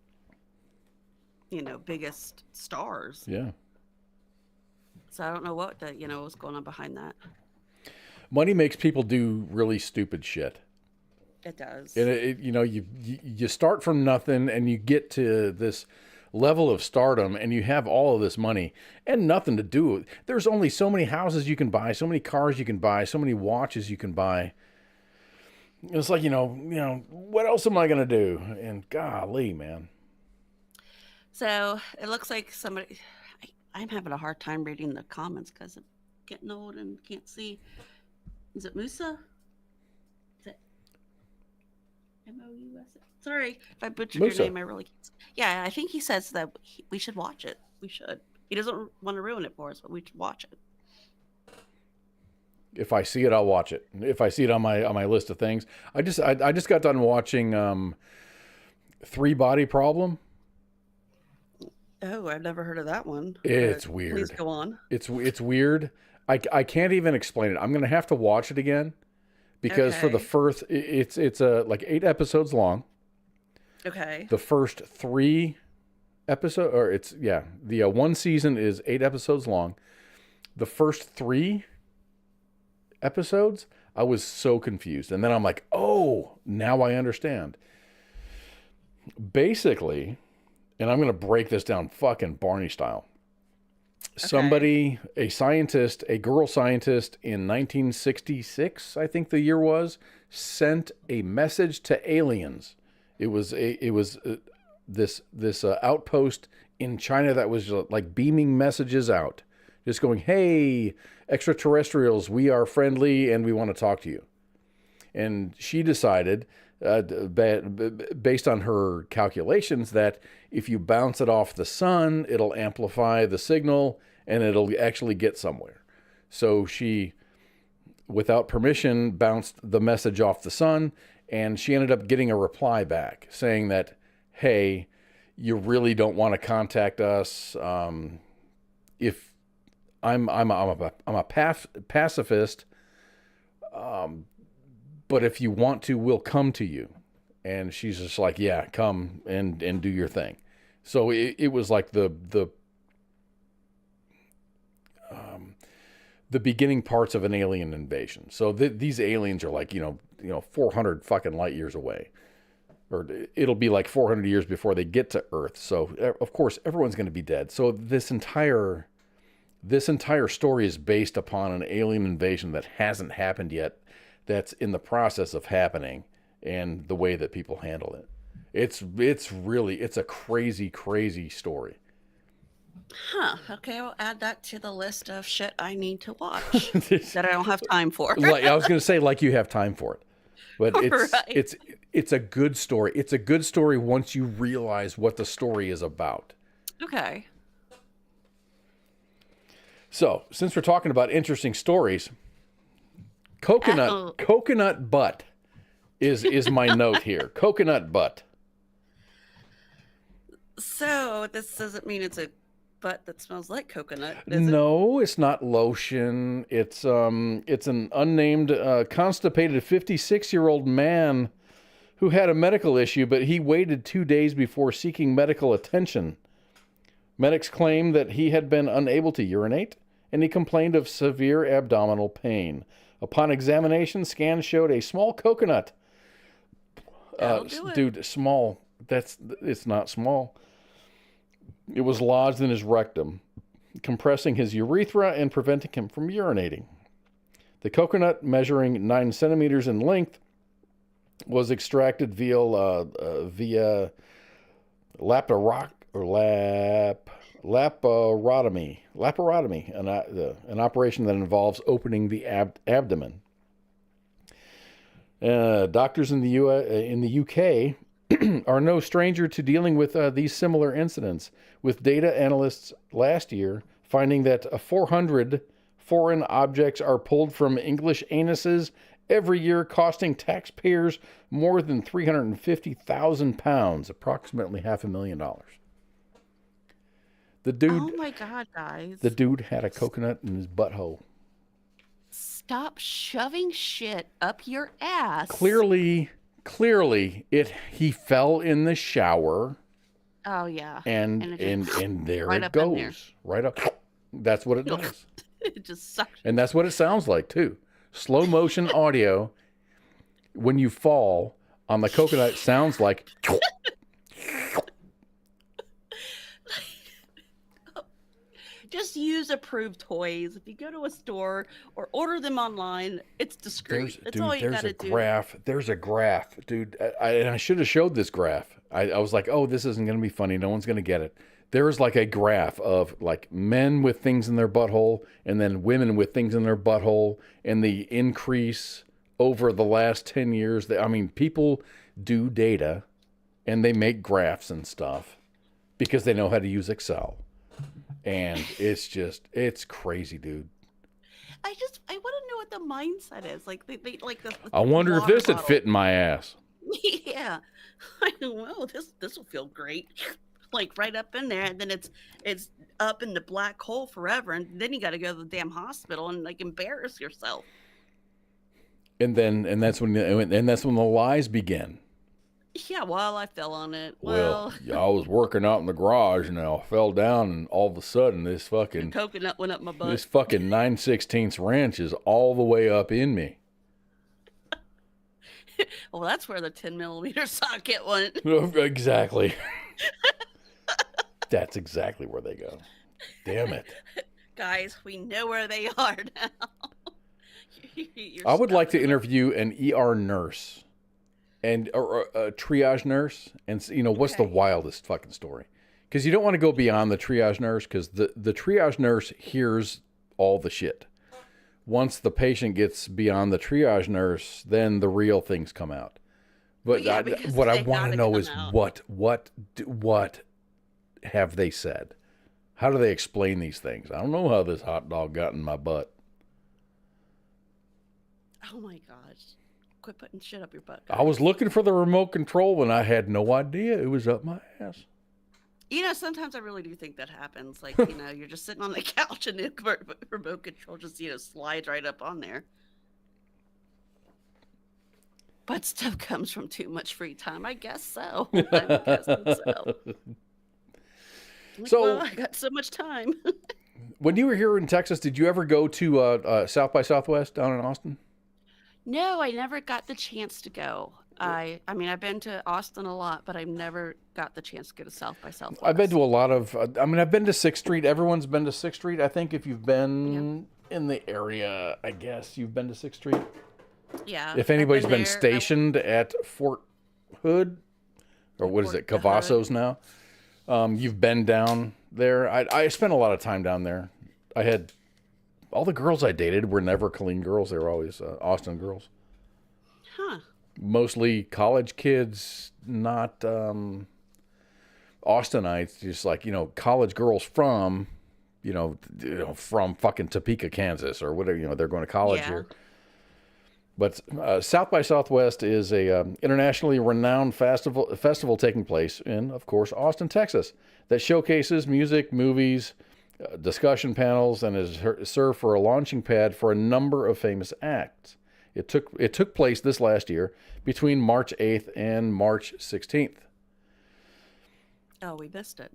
biggest stars. Yeah. So I don't know what what's going on behind that. Money makes people do really stupid shit. It does. And you start from nothing and you get to this level of stardom and you have all of this money and nothing to do. There's only so many houses you can buy, so many cars you can buy, so many watches you can buy. It's like, what else am I going to do? And golly, man. So it looks like somebody, I'm having a hard time reading the comments because I'm getting old and can't see. Is it Musa? Is it M-O-U-S? Sorry if I butchered Musa. your name. I really can't see. Yeah, I think he says that we should watch it. We should. He doesn't want to ruin it for us, but we should watch it. If I see it, I'll watch it. If I see it on my list of things, I just got done watching 3 Body Problem. Oh, I've never heard of that one. It's weird. Please go on. It's weird. I can't even explain it. I'm gonna have to watch it again because for the first, it's like 8 episodes long. Okay. The first 3 episodes, or the 1 season is 8 episodes long. The first 3 episodes, I was so confused. And then I'm like, oh, now I understand. Basically, and I'm going to break this down fucking Barney style. Okay. Somebody, a scientist, a girl scientist in 1966, I think the year was, sent a message to aliens. It was this outpost in China that was like beaming messages out. Just going, hey, extraterrestrials, we are friendly and we want to talk to you. And she decided, based on her calculations, that if you bounce it off the sun, it'll amplify the signal and it'll actually get somewhere. So she, without permission, bounced the message off the sun, and she ended up getting a reply back saying that, hey, you really don't want to contact us. If I'm a pacifist, but if you want to, we'll come to you. And she's just like, yeah, come and do your thing. So it was like the beginning parts of an alien invasion. So these aliens are like, 400 fucking light years away. Or it'll be like 400 years before they get to Earth. So, of course, everyone's going to be dead. So this entire story is based upon an alien invasion that hasn't happened yet, that's in the process of happening, and the way that people handle it. It's a crazy, crazy story. Huh. Okay, I'll add that to the list of shit I need to watch that I don't have time for. Like, I was going to say, like you have time for it. But it's a good story. It's a good story once you realize what the story is about. Okay. So, since we're talking about interesting stories, coconut butt is my note here. Coconut butt. So, this doesn't mean it's a butt that smells like coconut, No, it's not lotion. It's an unnamed constipated 56-year-old man who had a medical issue, but he waited 2 days before seeking medical attention. Medics claim that he had been unable to urinate, and he complained of severe abdominal pain. Upon examination, scans showed a small coconut. Dude, small. It's not small. It was lodged in his rectum, compressing his urethra and preventing him from urinating. The coconut, measuring 9 centimeters in length, was extracted via laparotomy, an operation that involves opening the abdomen. Doctors in the UK are no stranger to dealing with these similar incidents, with data analysts last year finding that 400 foreign objects are pulled from English anuses every year, costing taxpayers more than £350,000, approximately $500,000. The dude. Oh my God, guys! The dude had a coconut in his butthole. stop shoving shit up your ass. Clearly, he fell in the shower. Oh yeah. And there right it up in there. goes. Right up. That's what it does. It just sucks. And that's what it sounds like too. Slow motion audio. When you fall on the coconut, it sounds like. Just use approved toys. If you go to a store or order them online, it's discreet. That's all you gotta do. There's a graph, dude. I should have showed this graph. I was like, oh, this isn't going to be funny. No one's going to get it. There's like a graph of like men with things in their butthole and then women with things in their butthole and the increase over the last 10 years. I mean, people do data and they make graphs and stuff because they know how to use Excel. And it's crazy, dude. I want to know what the mindset is. Like they like the I wonder if this would fit in my ass. Yeah. I don't know. This will feel great. Like right up in there, and then it's up in the black hole forever, and then you got to go to the damn hospital and like embarrass yourself. And that's when the lies begin. Yeah, well, I fell on it. Well, I was working out in the garage and I fell down, and all of a sudden this fucking coconut went up my butt. This fucking 9/16 wrench is all the way up in me. Well, that's where the 10mm socket went. Exactly. That's exactly where they go. Damn it. Guys, we know where they are now. I would like to interview an ER nurse and a triage nurse, and what's the wildest fucking story? Because you don't want to go beyond the triage nurse, because the triage nurse hears all the shit. Once the patient gets beyond the triage nurse, then the real things come out. But what I want to know is what have they said? How do they explain these things? I don't know how this hot dog got in my butt. Oh my gosh. Quit putting shit up your butt, guys. I was looking for the remote control and I had no idea it was up my ass. Sometimes I really do think that happens. Like, you're just sitting on the couch and the remote control just, slides right up on there. But stuff comes from too much free time. I guess so. I'm guessing so. Well, I got so much time. When you were here in Texas, did you ever go to South by Southwest down in Austin? No, I never got the chance to go. I mean, I've been to Austin a lot, but I've never got the chance to go to South by Southwest. I've been to a lot of, I've been to 6th Street. Everyone's been to 6th Street. I think if you've been in the area, I guess you've been to 6th Street. Yeah. If anybody's been stationed at Fort Hood, or what is it, Cavazos now, you've been down there. I spent a lot of time down there. I had, all the girls I dated were never Killeen girls. They were always Austin girls. Huh. Mostly college kids, not Austinites, just like, college girls from, from fucking Topeka, Kansas, or whatever, they're going to college here. But South by Southwest is a internationally renowned festival taking place in, of course, Austin, Texas, that showcases music, movies, discussion panels, and has served for a launching pad for a number of famous acts. It took place this last year between March 8th and March 16th. Oh, we missed it.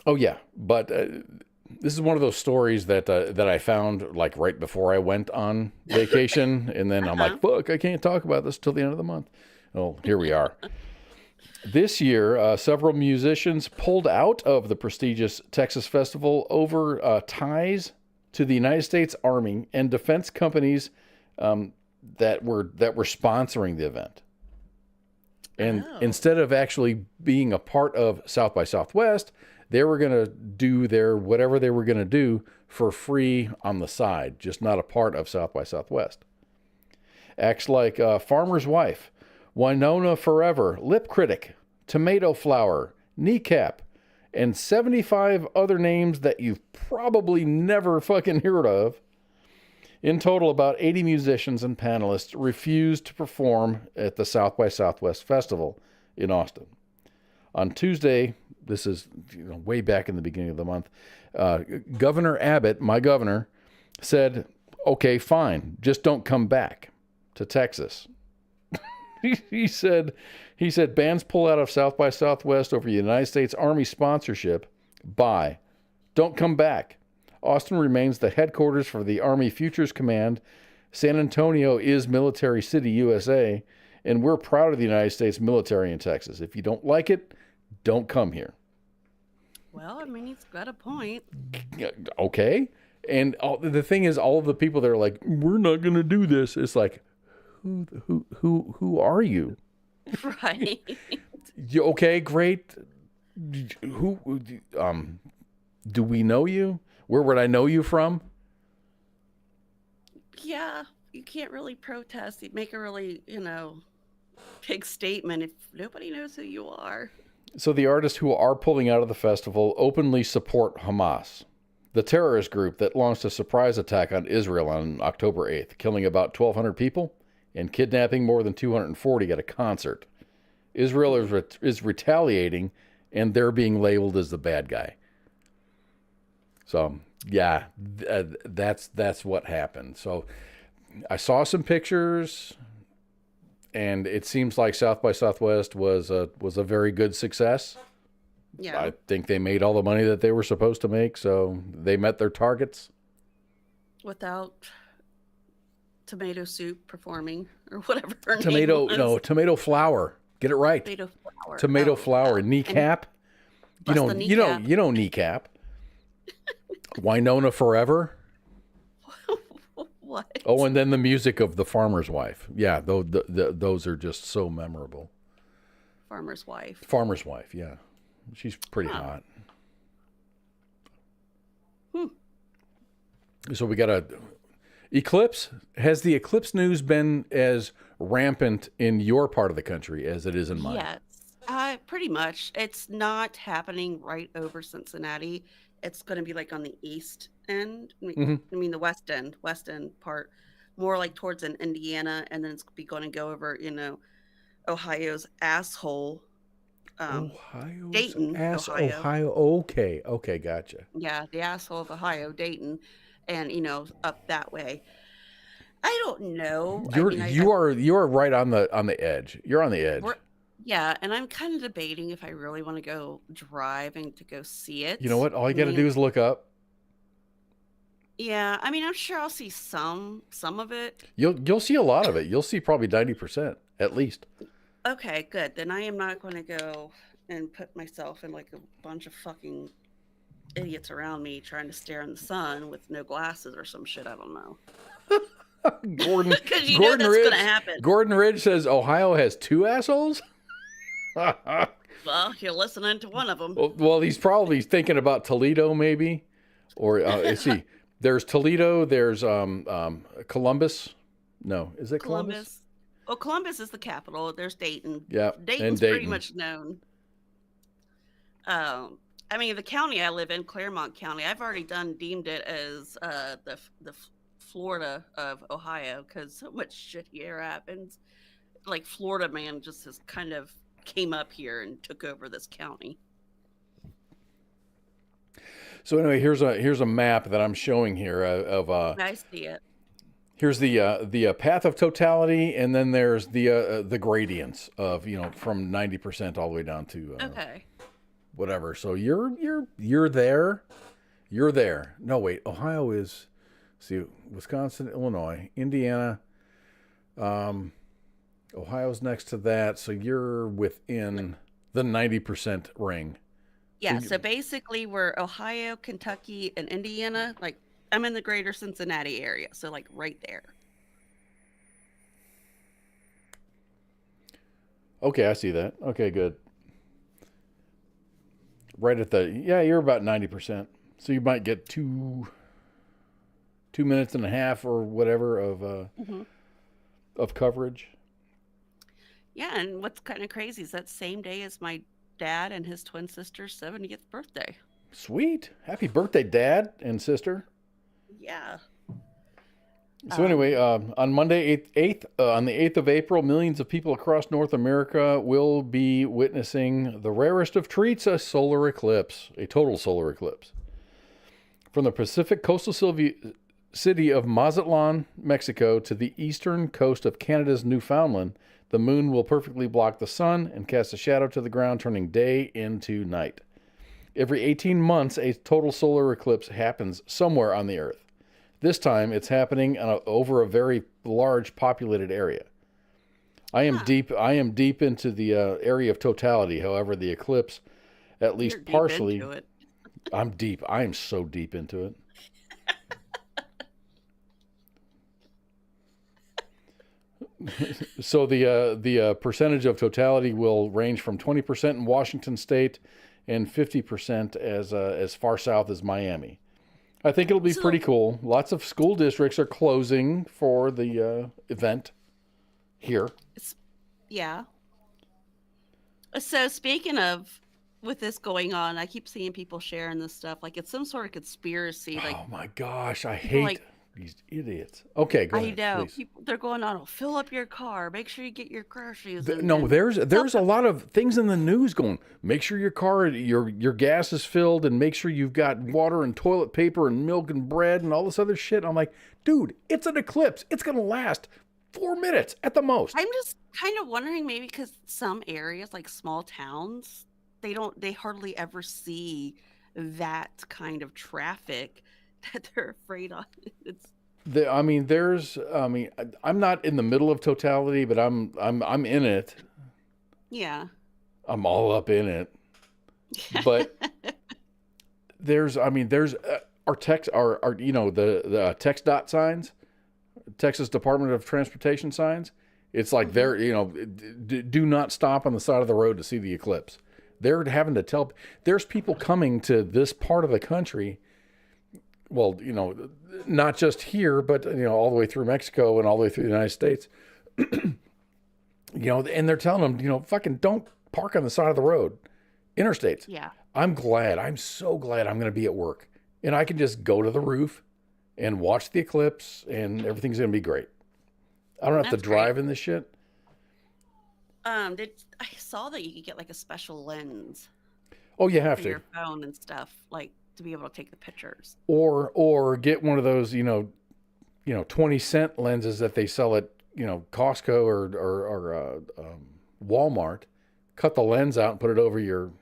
Oh, yeah. But this is one of those stories that I found like right before I went on vacation. And then I'm like, fuck, I can't talk about this till the end of the month. Oh, here we are. This year, several musicians pulled out of the prestigious Texas Festival over ties to the United States Army and defense companies that were sponsoring the event. And instead of actually being a part of South by Southwest, they were going to do whatever they were going to do for free on the side, just not a part of South by Southwest. Acts like Farmer's Wife, Winona Forever, Lip Critic, Tomato Flower, Kneecap, and 75 other names that you've probably never fucking heard of. In total, about 80 musicians and panelists refused to perform at the South by Southwest Festival in Austin. On Tuesday, this is way back in the beginning of the month, Governor Abbott, my governor, said Okay, fine. Just don't come back to Texas. He said bands pull out of South by Southwest over the United States Army sponsorship. Bye. Don't come back. Austin remains the headquarters for the Army Futures Command. San Antonio is Military City, USA, and we're proud of the United States military in Texas. If you don't like it, don't come here. Well, I mean, he's got a point. Okay. And the thing is, all of the people that are like, we're not going to do this. It's like, who are you? Right. Okay, great. Who, do we know you? Where would I know you from? Yeah, you can't really protest. You make a really, big statement if nobody knows who you are. So the artists who are pulling out of the festival openly support Hamas, the terrorist group that launched a surprise attack on Israel on October 8th, killing about 1,200 people and kidnapping more than 240 at a concert. Israel is retaliating, and they're being labeled as the bad guy. So, yeah, that's what happened. So I saw some pictures, and it seems like South by Southwest was a very good success. Yeah. I think they made all the money that they were supposed to make, so they met their targets. Without tomato soup performing or whatever her Tomato, name was. tomato flour. Get it right. Tomato flour. Tomato flour. Kneecap. You know Kneecap. Winona Forever. What? Oh, and then the music of The Farmer's Wife. Yeah, those are just so memorable. Farmer's Wife. Farmer's Wife, yeah. She's pretty hot. So we got a eclipse. Has the eclipse news been as rampant in your part of the country as it is in mine? Yes, pretty much. It's not happening right over Cincinnati. It's going to be like on the east end. I mean the west end part, more like towards an Indiana, and then it's going to go over, Ohio's asshole. Dayton, Ohio. Okay, gotcha. Yeah, the asshole of Ohio, Dayton, and up that way. I don't know. You are right on the edge. You're on the edge. Yeah, and I'm kind of debating if I really want to go driving to go see it. You know what? All you got to do is look up. Yeah, I mean, I'm sure I'll see some of it. You'll see a lot of it. You'll see probably 90% at least. Okay, good. Then I am not going to go and put myself in like a bunch of fucking idiots around me trying to stare in the sun with no glasses or some shit. I don't know. Gordon that's going to happen. Gordon Ridge says Ohio has two assholes. Well, you're listening to one of them. Well, he's probably thinking about Toledo, maybe, or see. There's Toledo. There's Columbus. No, is it Columbus? Oh, Columbus is the capital. There's Dayton. Yeah, Dayton's pretty much known. I mean, the county I live in, Claremont County, I've already deemed it as the Florida of Ohio because so much shit here happens. Like Florida man just has kind of came up here and took over this county. So anyway, here's a map that I'm showing here of I see it. Here's the path of totality, and then there's the gradients of from 90% all the way down to whatever. So you're there. No, wait, Ohio is Wisconsin, Illinois, Indiana. Ohio's next to that, so you're within the 90% ring. Yeah, so basically we're Ohio, Kentucky, and Indiana. Like I'm in the greater Cincinnati area, so like right there. Okay, I see that. Okay, good. Right at you're about 90%. So you might get 2 minutes and a half or whatever of coverage. Yeah, and what's kind of crazy is that same day as my dad and his twin sister's 70th birthday. Sweet. Happy birthday, Dad and sister. Yeah. So anyway, on Monday, on the 8th of April, millions of people across North America will be witnessing the rarest of treats, a total solar eclipse. From the Pacific coastal city of Mazatlan, Mexico, to the eastern coast of Canada's Newfoundland, the moon will perfectly block the sun and cast a shadow to the ground, turning day into night. Every 18 months, a total solar eclipse happens somewhere on the Earth. This time, it's happening over a very large populated area. I am deep into the area of totality. However, the eclipse, at least You're partially, deep into it. I'm deep. I am so deep into it. So the percentage of totality will range from 20% in Washington State and 50% as far south as Miami. I think it'll be pretty cool. Lots of school districts are closing for the event here. Yeah. So speaking of with this going on, I keep seeing people sharing this stuff like it's some sort of conspiracy. Like, oh my gosh, I hate these idiots. Okay, go ahead. I know. Please. They're going on, fill up your car. Make sure you get your groceries. There's a lot of things in the news going, make sure your car, your gas is filled, and make sure you've got water and toilet paper and milk and bread and all this other shit. I'm like, dude, it's an eclipse. It's going to last 4 minutes at the most. I'm just kind of wondering maybe because some areas, like small towns, they hardly ever see that kind of traffic that they're afraid of. I'm not in the middle of totality, but I'm in it. Yeah. I'm all up in it. But there's our text, the text dot signs, Texas Department of Transportation signs. It's like they're, do not stop on the side of the road to see the eclipse. They're having to tell, there's people coming to this part of the country. Well, not just here, but, all the way through Mexico and all the way through the United States, and they're telling them, fucking don't park on the side of the road, interstates. Yeah. I'm so glad I'm going to be at work and I can just go to the roof and watch the eclipse and everything's going to be great. I don't have to drive in this shit. I saw that you could get like a special lens. Oh, you have for to. your phone and stuff, like to be able to take the pictures. Or get one of those, 20-cent lenses that they sell at, Costco or Walmart. Cut the lens out and put it over your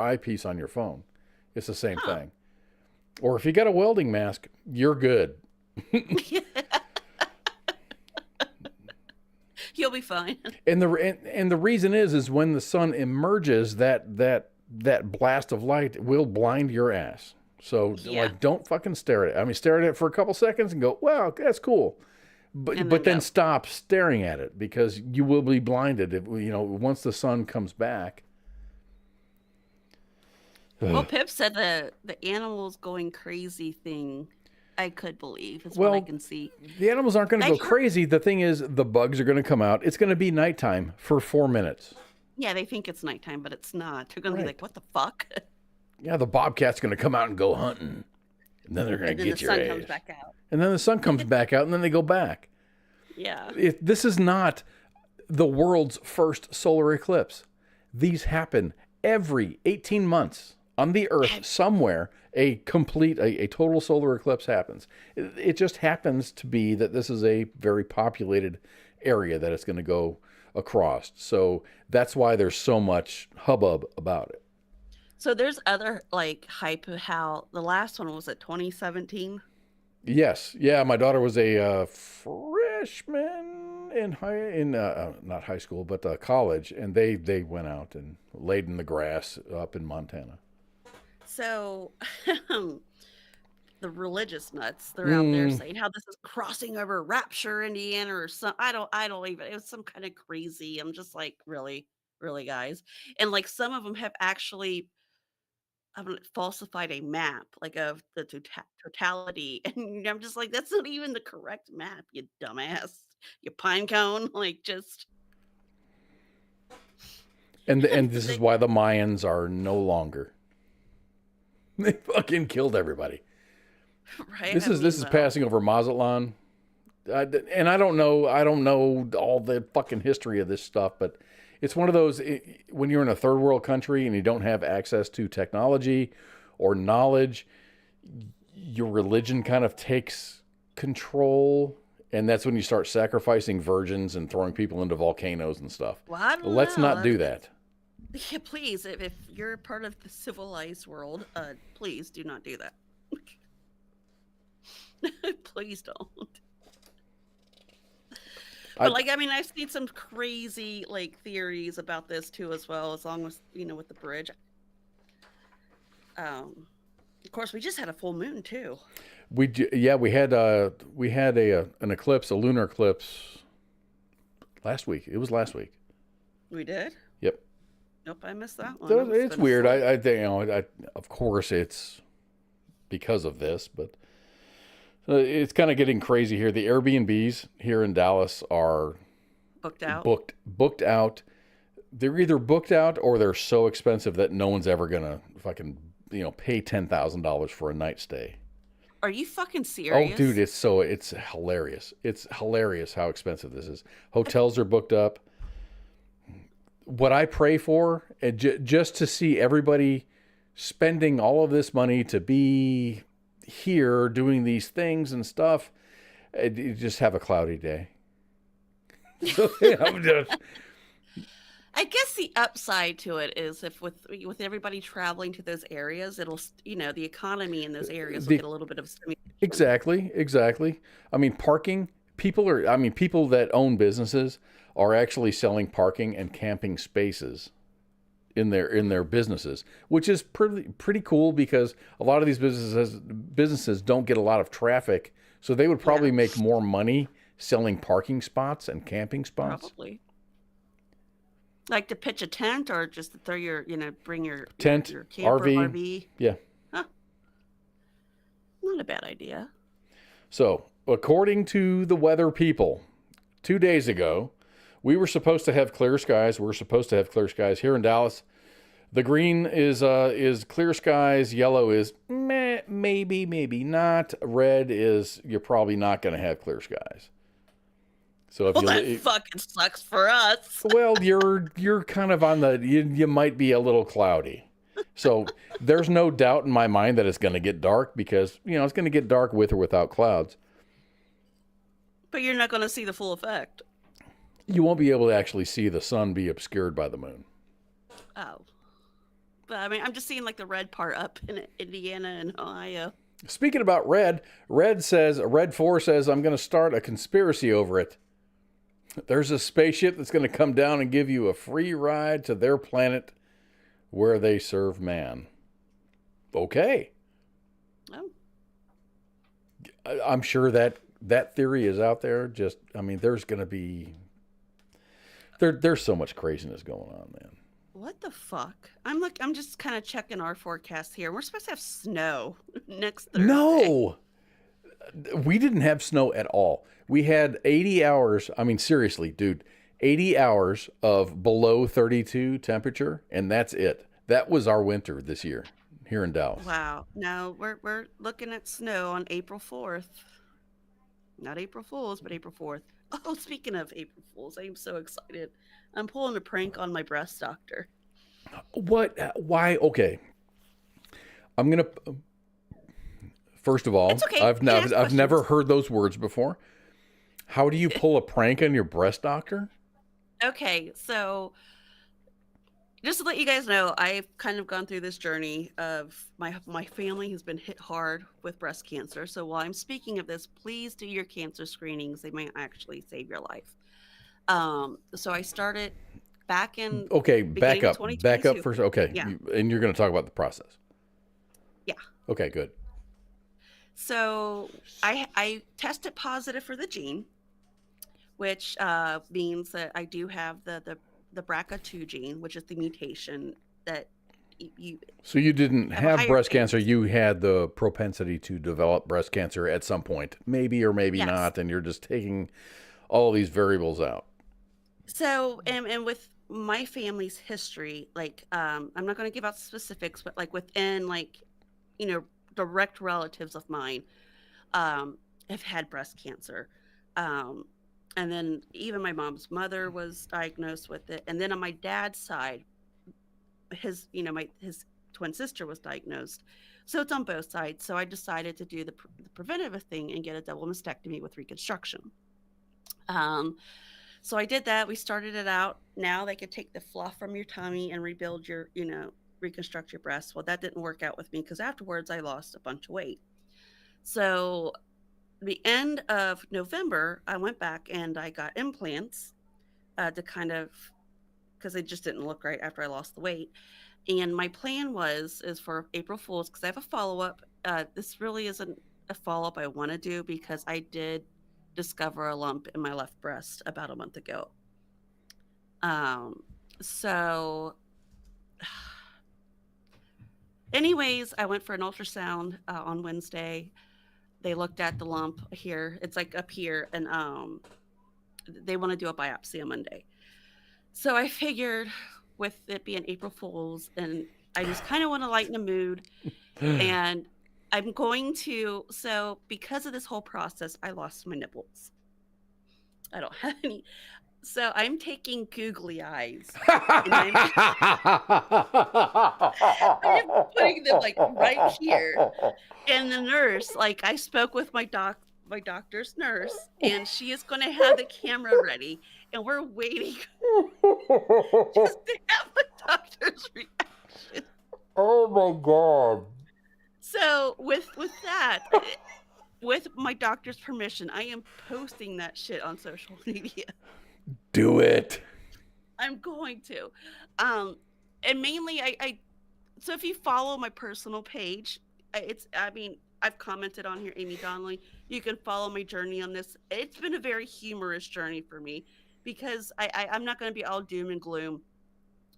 eyepiece on your phone. It's the same thing. Or if you got a welding mask, you're good. You'll be fine. And the reason is when the sun emerges, that blast of light will blind your ass. So don't fucking stare at it. I mean, stare at it for a couple seconds and go, wow, that's cool. But then stop staring at it because you will be blinded if, once the sun comes back. Well, Pip said the animals going crazy thing, I could believe. Is what I can see. The animals aren't going to go crazy. The thing is, the bugs are going to come out. It's going to be nighttime for 4 minutes. Yeah, they think it's nighttime, but it's not. They're going to be like, what the fuck? Yeah, the bobcat's going to come out and go hunting. And then they're going to get your ass. And then the sun comes back out. And then the sun comes back out, and then they go back. Yeah. This is not the world's first solar eclipse. These happen every 18 months. On the Earth, somewhere, a total solar eclipse happens. It just happens to be that this is a very populated area that it's going to go across. So that's why there's so much hubbub about it. So there's other hype how the last one was at 2017. Yes, yeah. My daughter was a freshman in not high school, but college, and they went out and laid in the grass up in Montana. So the religious nuts, they're out there saying how this is crossing over Rapture, Indiana, or some. I don't even. It was some kind of crazy. I'm just like, really, guys, and some of them have actually falsified a map, of the totality, and I'm just like, that's not even the correct map, you dumbass, you pine cone, just. And this is why the Mayans are no longer. They fucking killed everybody. Right. This is passing over Mazatlan, and I don't know all the fucking history of this stuff, but it's one of those when you're in a third world country and you don't have access to technology or knowledge, your religion kind of takes control, and that's when you start sacrificing virgins and throwing people into volcanoes and stuff. Well, I don't Let's know. not do that. Yeah, please, if you're part of the civilized world, please do not do that. Please don't. But I mean, I've seen some crazy theories about this too, as well. As long as with the bridge. Of course, we just had a full moon too. We had an eclipse, a lunar eclipse last week. It was last week. We did? Yep. Nope, I missed that one. So it's weird. I think of course it's because of this, but it's kind of getting crazy here. The Airbnbs here in Dallas are booked out. Booked out. They're either booked out or they're so expensive that no one's ever gonna fucking pay $10,000 for a night stay. Are you fucking serious? Oh, dude, it's hilarious. It's hilarious how expensive this is. Hotels are booked up. What I pray for, and just to see everybody spending all of this money to be here doing these things and stuff, you just have a cloudy day. I guess the upside to it is if with everybody traveling to those areas, it'll the economy in those areas will get a little bit of stimulation. Exactly. I mean, parking. People that own businesses are actually selling parking and camping spaces in their businesses, which is pretty cool because a lot of these businesses don't get a lot of traffic, so they would probably make more money selling parking spots and camping spots. Probably. Like to pitch a tent or just to throw your, bring your tent, your camper, RV. Yeah. Huh. Not a bad idea. So, according to the weather people, 2 days ago, we were supposed to have clear skies. We're supposed to have clear skies here in Dallas. The green is clear skies. Yellow is maybe not. Red is you're probably not going to have clear skies. So if that fucking sucks for us. Well, you're kind of on you might be a little cloudy. So there's no doubt in my mind that it's going to get dark because it's going to get dark with or without clouds. But you're not going to see the full effect. You won't be able to actually see the sun be obscured by the moon. Oh. But I mean, I'm just seeing the red part up in Indiana and Ohio. Speaking about Red 4 says, I'm going to start a conspiracy over it. There's a spaceship that's going to come down and give you a free ride to their planet where they serve man. Okay. Oh. I'm sure that theory is out there. There's going to be... There's so much craziness going on, man. What the fuck? I'm just kind of checking our forecast here. We're supposed to have snow next Thursday. No! We didn't have snow at all. We had 80 hours. I mean, seriously, dude, 80 hours of below 32 temperature, and that's it. That was our winter this year here in Dallas. Wow. Now we're looking at snow on April 4th. Not April Fools, but April 4th. Oh, speaking of April Fools, I am so excited. I'm pulling a prank on my breast doctor. What? Why? Okay. I'm going to... First of all, it's okay. I've never heard those words before. How do you pull a prank on your breast doctor? Okay, so just to let you guys know, I've kind of gone through this journey of my family has been hit hard with breast cancer. So while I'm speaking of this, please do your cancer screenings. They might actually save your life. So I started back in back up first. Okay, yeah. And you're going to talk about the process. Yeah. Okay, good. So I tested positive for the gene, which means that I do have the BRCA2 gene, which is the mutation that you. So you didn't have breast cancer. You had the propensity to develop breast cancer at some point, maybe or maybe not, and you're just taking all these variables out. So and with my family's history, I'm not going to give out specifics, but within direct relatives of mine have had breast cancer. And then even my mom's mother was diagnosed with it. And then on my dad's side, his twin sister was diagnosed. So it's on both sides. So I decided to do the preventative thing and get a double mastectomy with reconstruction. So I did that. We started it out. Now they could take the fluff from your tummy and rebuild your, reconstruct your breasts. Well, that didn't work out with me because afterwards I lost a bunch of weight. So the end of November, I went back and I got implants to kind of, because they just didn't look right after I lost the weight. And my plan is for April Fool's, because I have a follow-up. This really isn't a follow-up I want to do because I did discover a lump in my left breast about a month ago. So anyways, I went for an ultrasound on Wednesday. They looked at the lump here. It's like up here, and they want to do a biopsy on Monday. So I figured, with it being April Fool's, and I just kind of want to lighten the mood, and I'm going to. So because of this whole process, I lost my nipples. I don't have any. So I'm taking googly eyes. And I'm putting them like right here. And the nurse, like, I spoke with my doctor's nurse, and she is going to have the camera ready, and we're waiting just to have the doctor's reaction. Oh my God. So with that, with my doctor's permission, I am posting that shit on social media. Do it. I'm going to. And mainly so if you follow my personal page, I've commented on here, Amy Donnelly. You can follow my journey on this. It's been a very humorous journey for me because I'm not going to be all doom and gloom.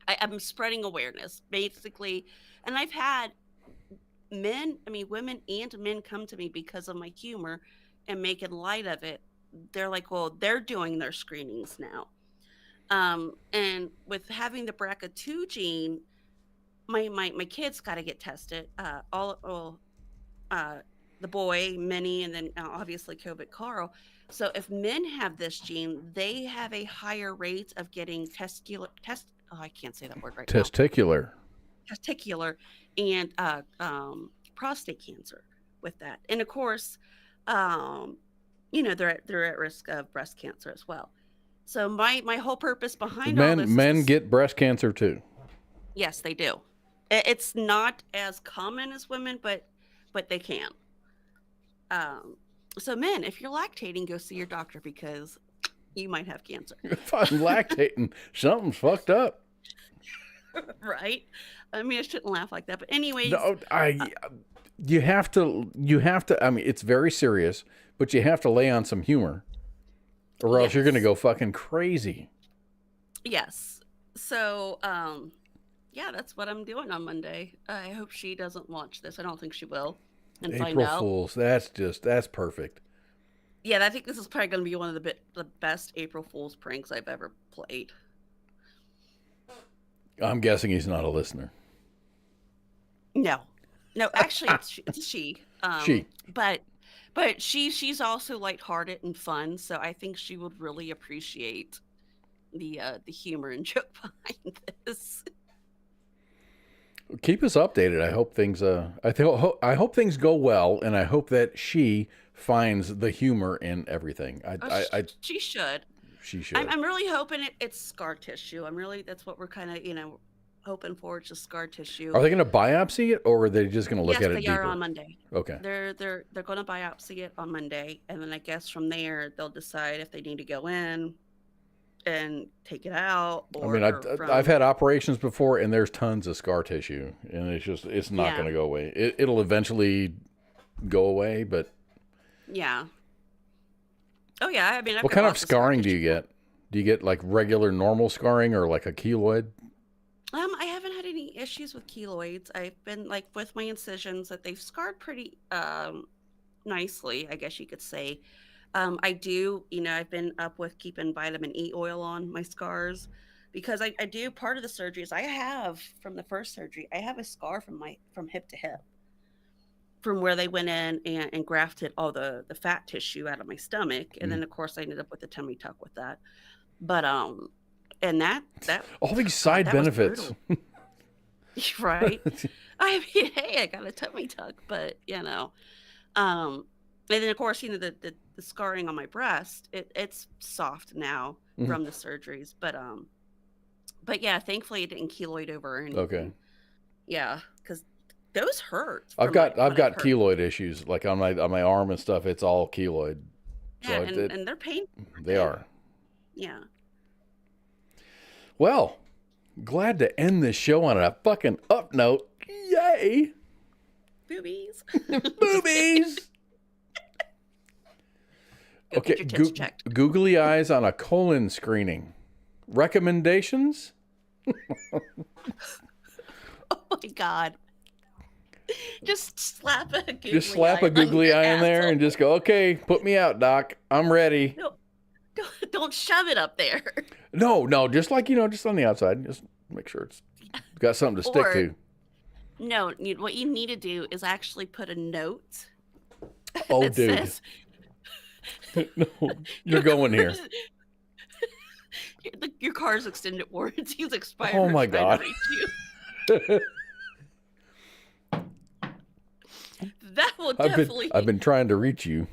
I'm spreading awareness, basically. And I've had women and men come to me because of my humor and making light of it. They're like, well, they're doing their screenings now. And with having the BRCA2 gene, my kids got to get tested. The boy, Minnie, and then obviously COVID Carl. So if men have this gene, they have a higher rate of getting I can't say that word right now. Testicular and prostate cancer with that. And of course, they're at risk of breast cancer as well. So my whole purpose behind all this men get breast cancer too. Yes, they do. It's not as common as women, but they can. So men, if you're lactating, go see your doctor because you might have cancer. If I'm lactating, something's fucked up. Right? I mean, I shouldn't laugh like that, but anyways. No, you have to, I mean, it's very serious, but you have to lay on some humor or else you're going to go fucking crazy. Yes. So, yeah, that's what I'm doing on Monday. I hope she doesn't watch this. I don't think she will. And find out. April Fools. That's perfect. Yeah, I think this is probably going to be one of the best April Fool's pranks I've ever played. I'm guessing he's not a listener. No, actually, it's she. She. But she's also lighthearted and fun, so I think she would really appreciate the humor and joke behind this. Keep us updated. I hope things I hope things go well, and I hope that she finds the humor in everything. She should. She should. I'm really hoping it's scar tissue. That's what we're kind of hoping for. It's just scar tissue. Are they going to biopsy it, or are they just going to look at it deeper? Yes, they are on Monday. Okay. They're going to biopsy it on Monday, and then I guess from there they'll decide if they need to go in and take it out. Or I've had operations before, and there's tons of scar tissue, and it's not going to go away. It'll eventually go away, but yeah. Oh yeah, what kind of scarring do you get? Do you get like regular normal scarring or like a keloid? I haven't had any issues with keloids. I've been like with my incisions that they've scarred pretty nicely, I guess you could say. I do, I've been up with keeping vitamin E oil on my scars because I do part of the surgeries I have from the first surgery. I have a scar from hip to hip, from where they went in and grafted all the fat tissue out of my stomach. And then of course I ended up with a tummy tuck with that. But, and that all these side benefits. Right. I mean, hey, I got a tummy tuck, but and then of course, the scarring on my breast, it's soft now from the surgeries, but yeah, thankfully it didn't keloid over or anything. Okay. Yeah, because those hurt. I've got keloid issues, like on my arm and stuff. It's all keloid. Yeah, and they're painful. They are. Yeah. Well, glad to end this show on a fucking up note. Yay! Boobies. Boobies! Okay, get your tits checked. Googly eyes on a colon screening. Recommendations? Oh my God. Just slap a googly eye in there and just go, okay, put me out, doc. I'm ready. No, don't shove it up there. No, just like, just on the outside. Just make sure it's got something to stick to. No, what you need to do is actually put a note. Oh, dude. Says, no, you're going here. Your car's extended warranty is expired. Oh my God. That will definitely. I've been trying to reach you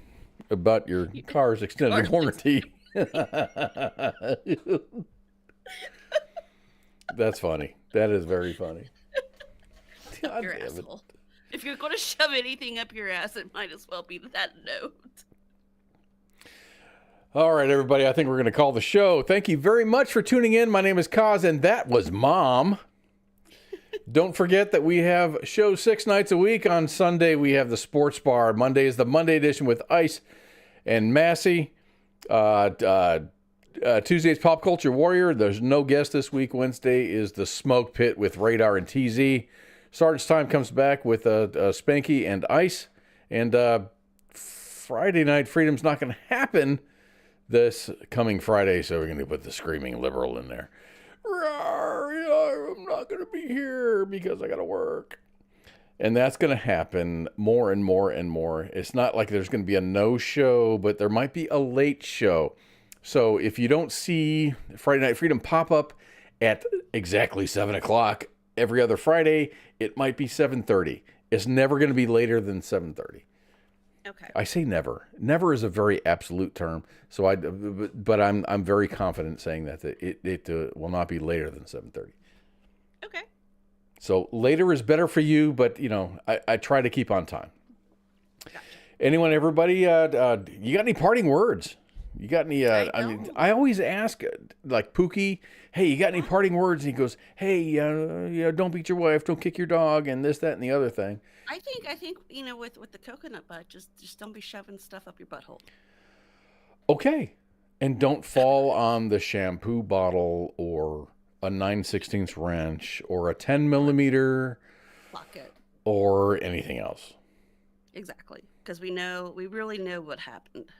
about your car's extended warranty. That's funny. That is very funny. God your asshole. If you're going to shove anything up your ass, it might as well be that note. All right, everybody. I think we're going to call the show. Thank you very much for tuning in. My name is Kaz, and that was Mom. Don't forget that we have shows 6 nights a week. On Sunday, we have the Sports Bar. Monday is the Monday edition with Ice and Massey. Tuesday's Pop Culture Warrior. There's no guest this week. Wednesday is the Smoke Pit with Radar and TZ. Sergeant's Time comes back with Spanky and Ice. And Friday Night Freedom's not going to happen this coming Friday, so we're going to put the Screaming Liberal in there. I'm not going to be here because I got to work. And that's going to happen more and more and more. It's not like there's going to be a no show, but there might be a late show. So if you don't see Friday Night Freedom pop up at exactly 7 o'clock every other Friday, it might be 7:30. It's never going to be later than 7:30. Okay. I say never. Never is a very absolute term. So but I'm very confident saying that it will not be later than 7:30. Okay. So later is better for you, but I try to keep on time. Gotcha. Anyone, everybody, you got any parting words? You got any? I always ask, like Pookie, hey, you got any parting words? And he goes, hey, don't beat your wife, don't kick your dog, and this, that, and the other thing. I think with the coconut butt, just don't be shoving stuff up your butthole. Okay, and don't fall on the shampoo bottle or a 9/16 wrench or a 10 millimeter pocket or anything else. Exactly, because we really know what happened.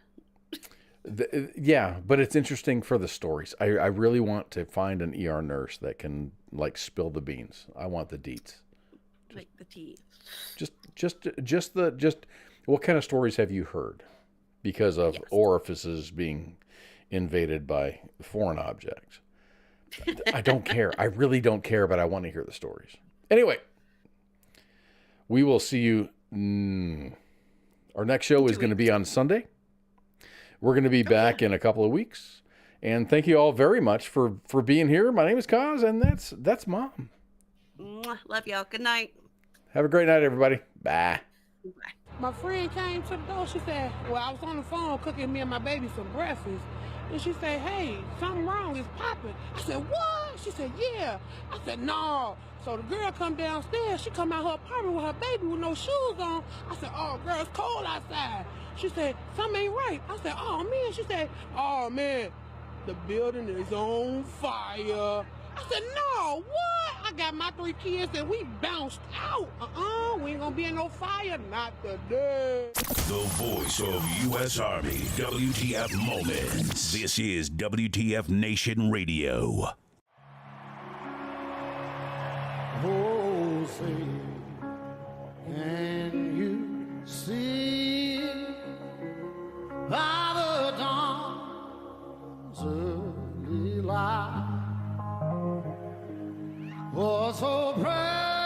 Yeah, but it's interesting for the stories. I really want to find an ER nurse that can spill the beans. I want the deets. Like the tea. Just what kind of stories have you heard because of orifices being invaded by foreign objects? I don't care. I really don't care, but I want to hear the stories. Anyway, we will see you. Our next show is going to be on Sunday. We're going to be back in a couple of weeks. And thank you all very much for being here. My name is Kaz, and that's Mom. Love y'all. Good night. Have a great night, everybody. Bye. Bye. My friend came to the door. She said, well, I was on the phone cooking me and my baby some breakfast. And she said, hey, something wrong. It's popping. I said, what? She said, yeah. I said, no. So the girl come downstairs. She come out her apartment with her baby with no shoes on. I said, oh, girl, it's cold outside. She said, something ain't right. I said, oh, man. She said, oh, man, the building is on fire. I said, no, what? I got my 3 kids and we bounced out. We ain't gonna be in no fire, not today. The voice of U.S. Army, WTF Moments. This is WTF Nation Radio. Oh, say, can you see by the dawn's early light? Was so bright.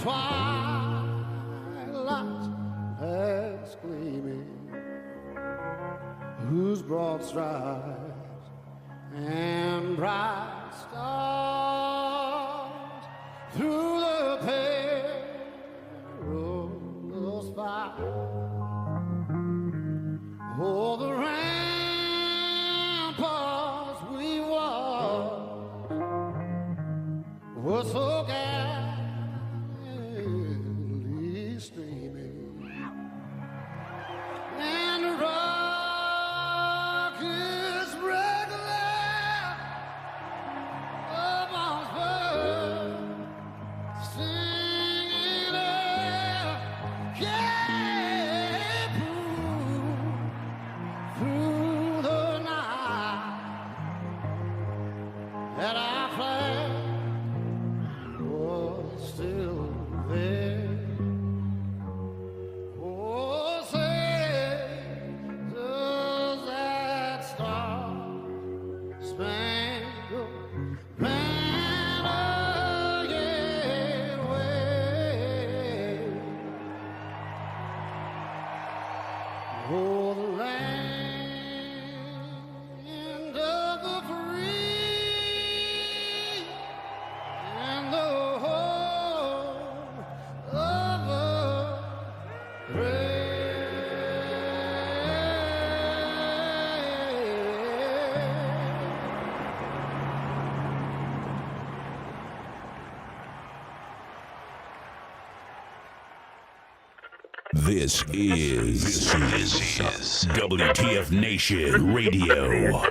twilight past gleaming, whose broad stripes and bright stars through the perilous fight. Oh, the ramparts we walked were so gallantly streaming, and the rockets regular of Mossburg singing out, yeah, through the night that our flag was still there. Oh, say, does that star-spangled banner yet wave? Oh, the land of the free and the home of the brave. This is WTF Nation Radio.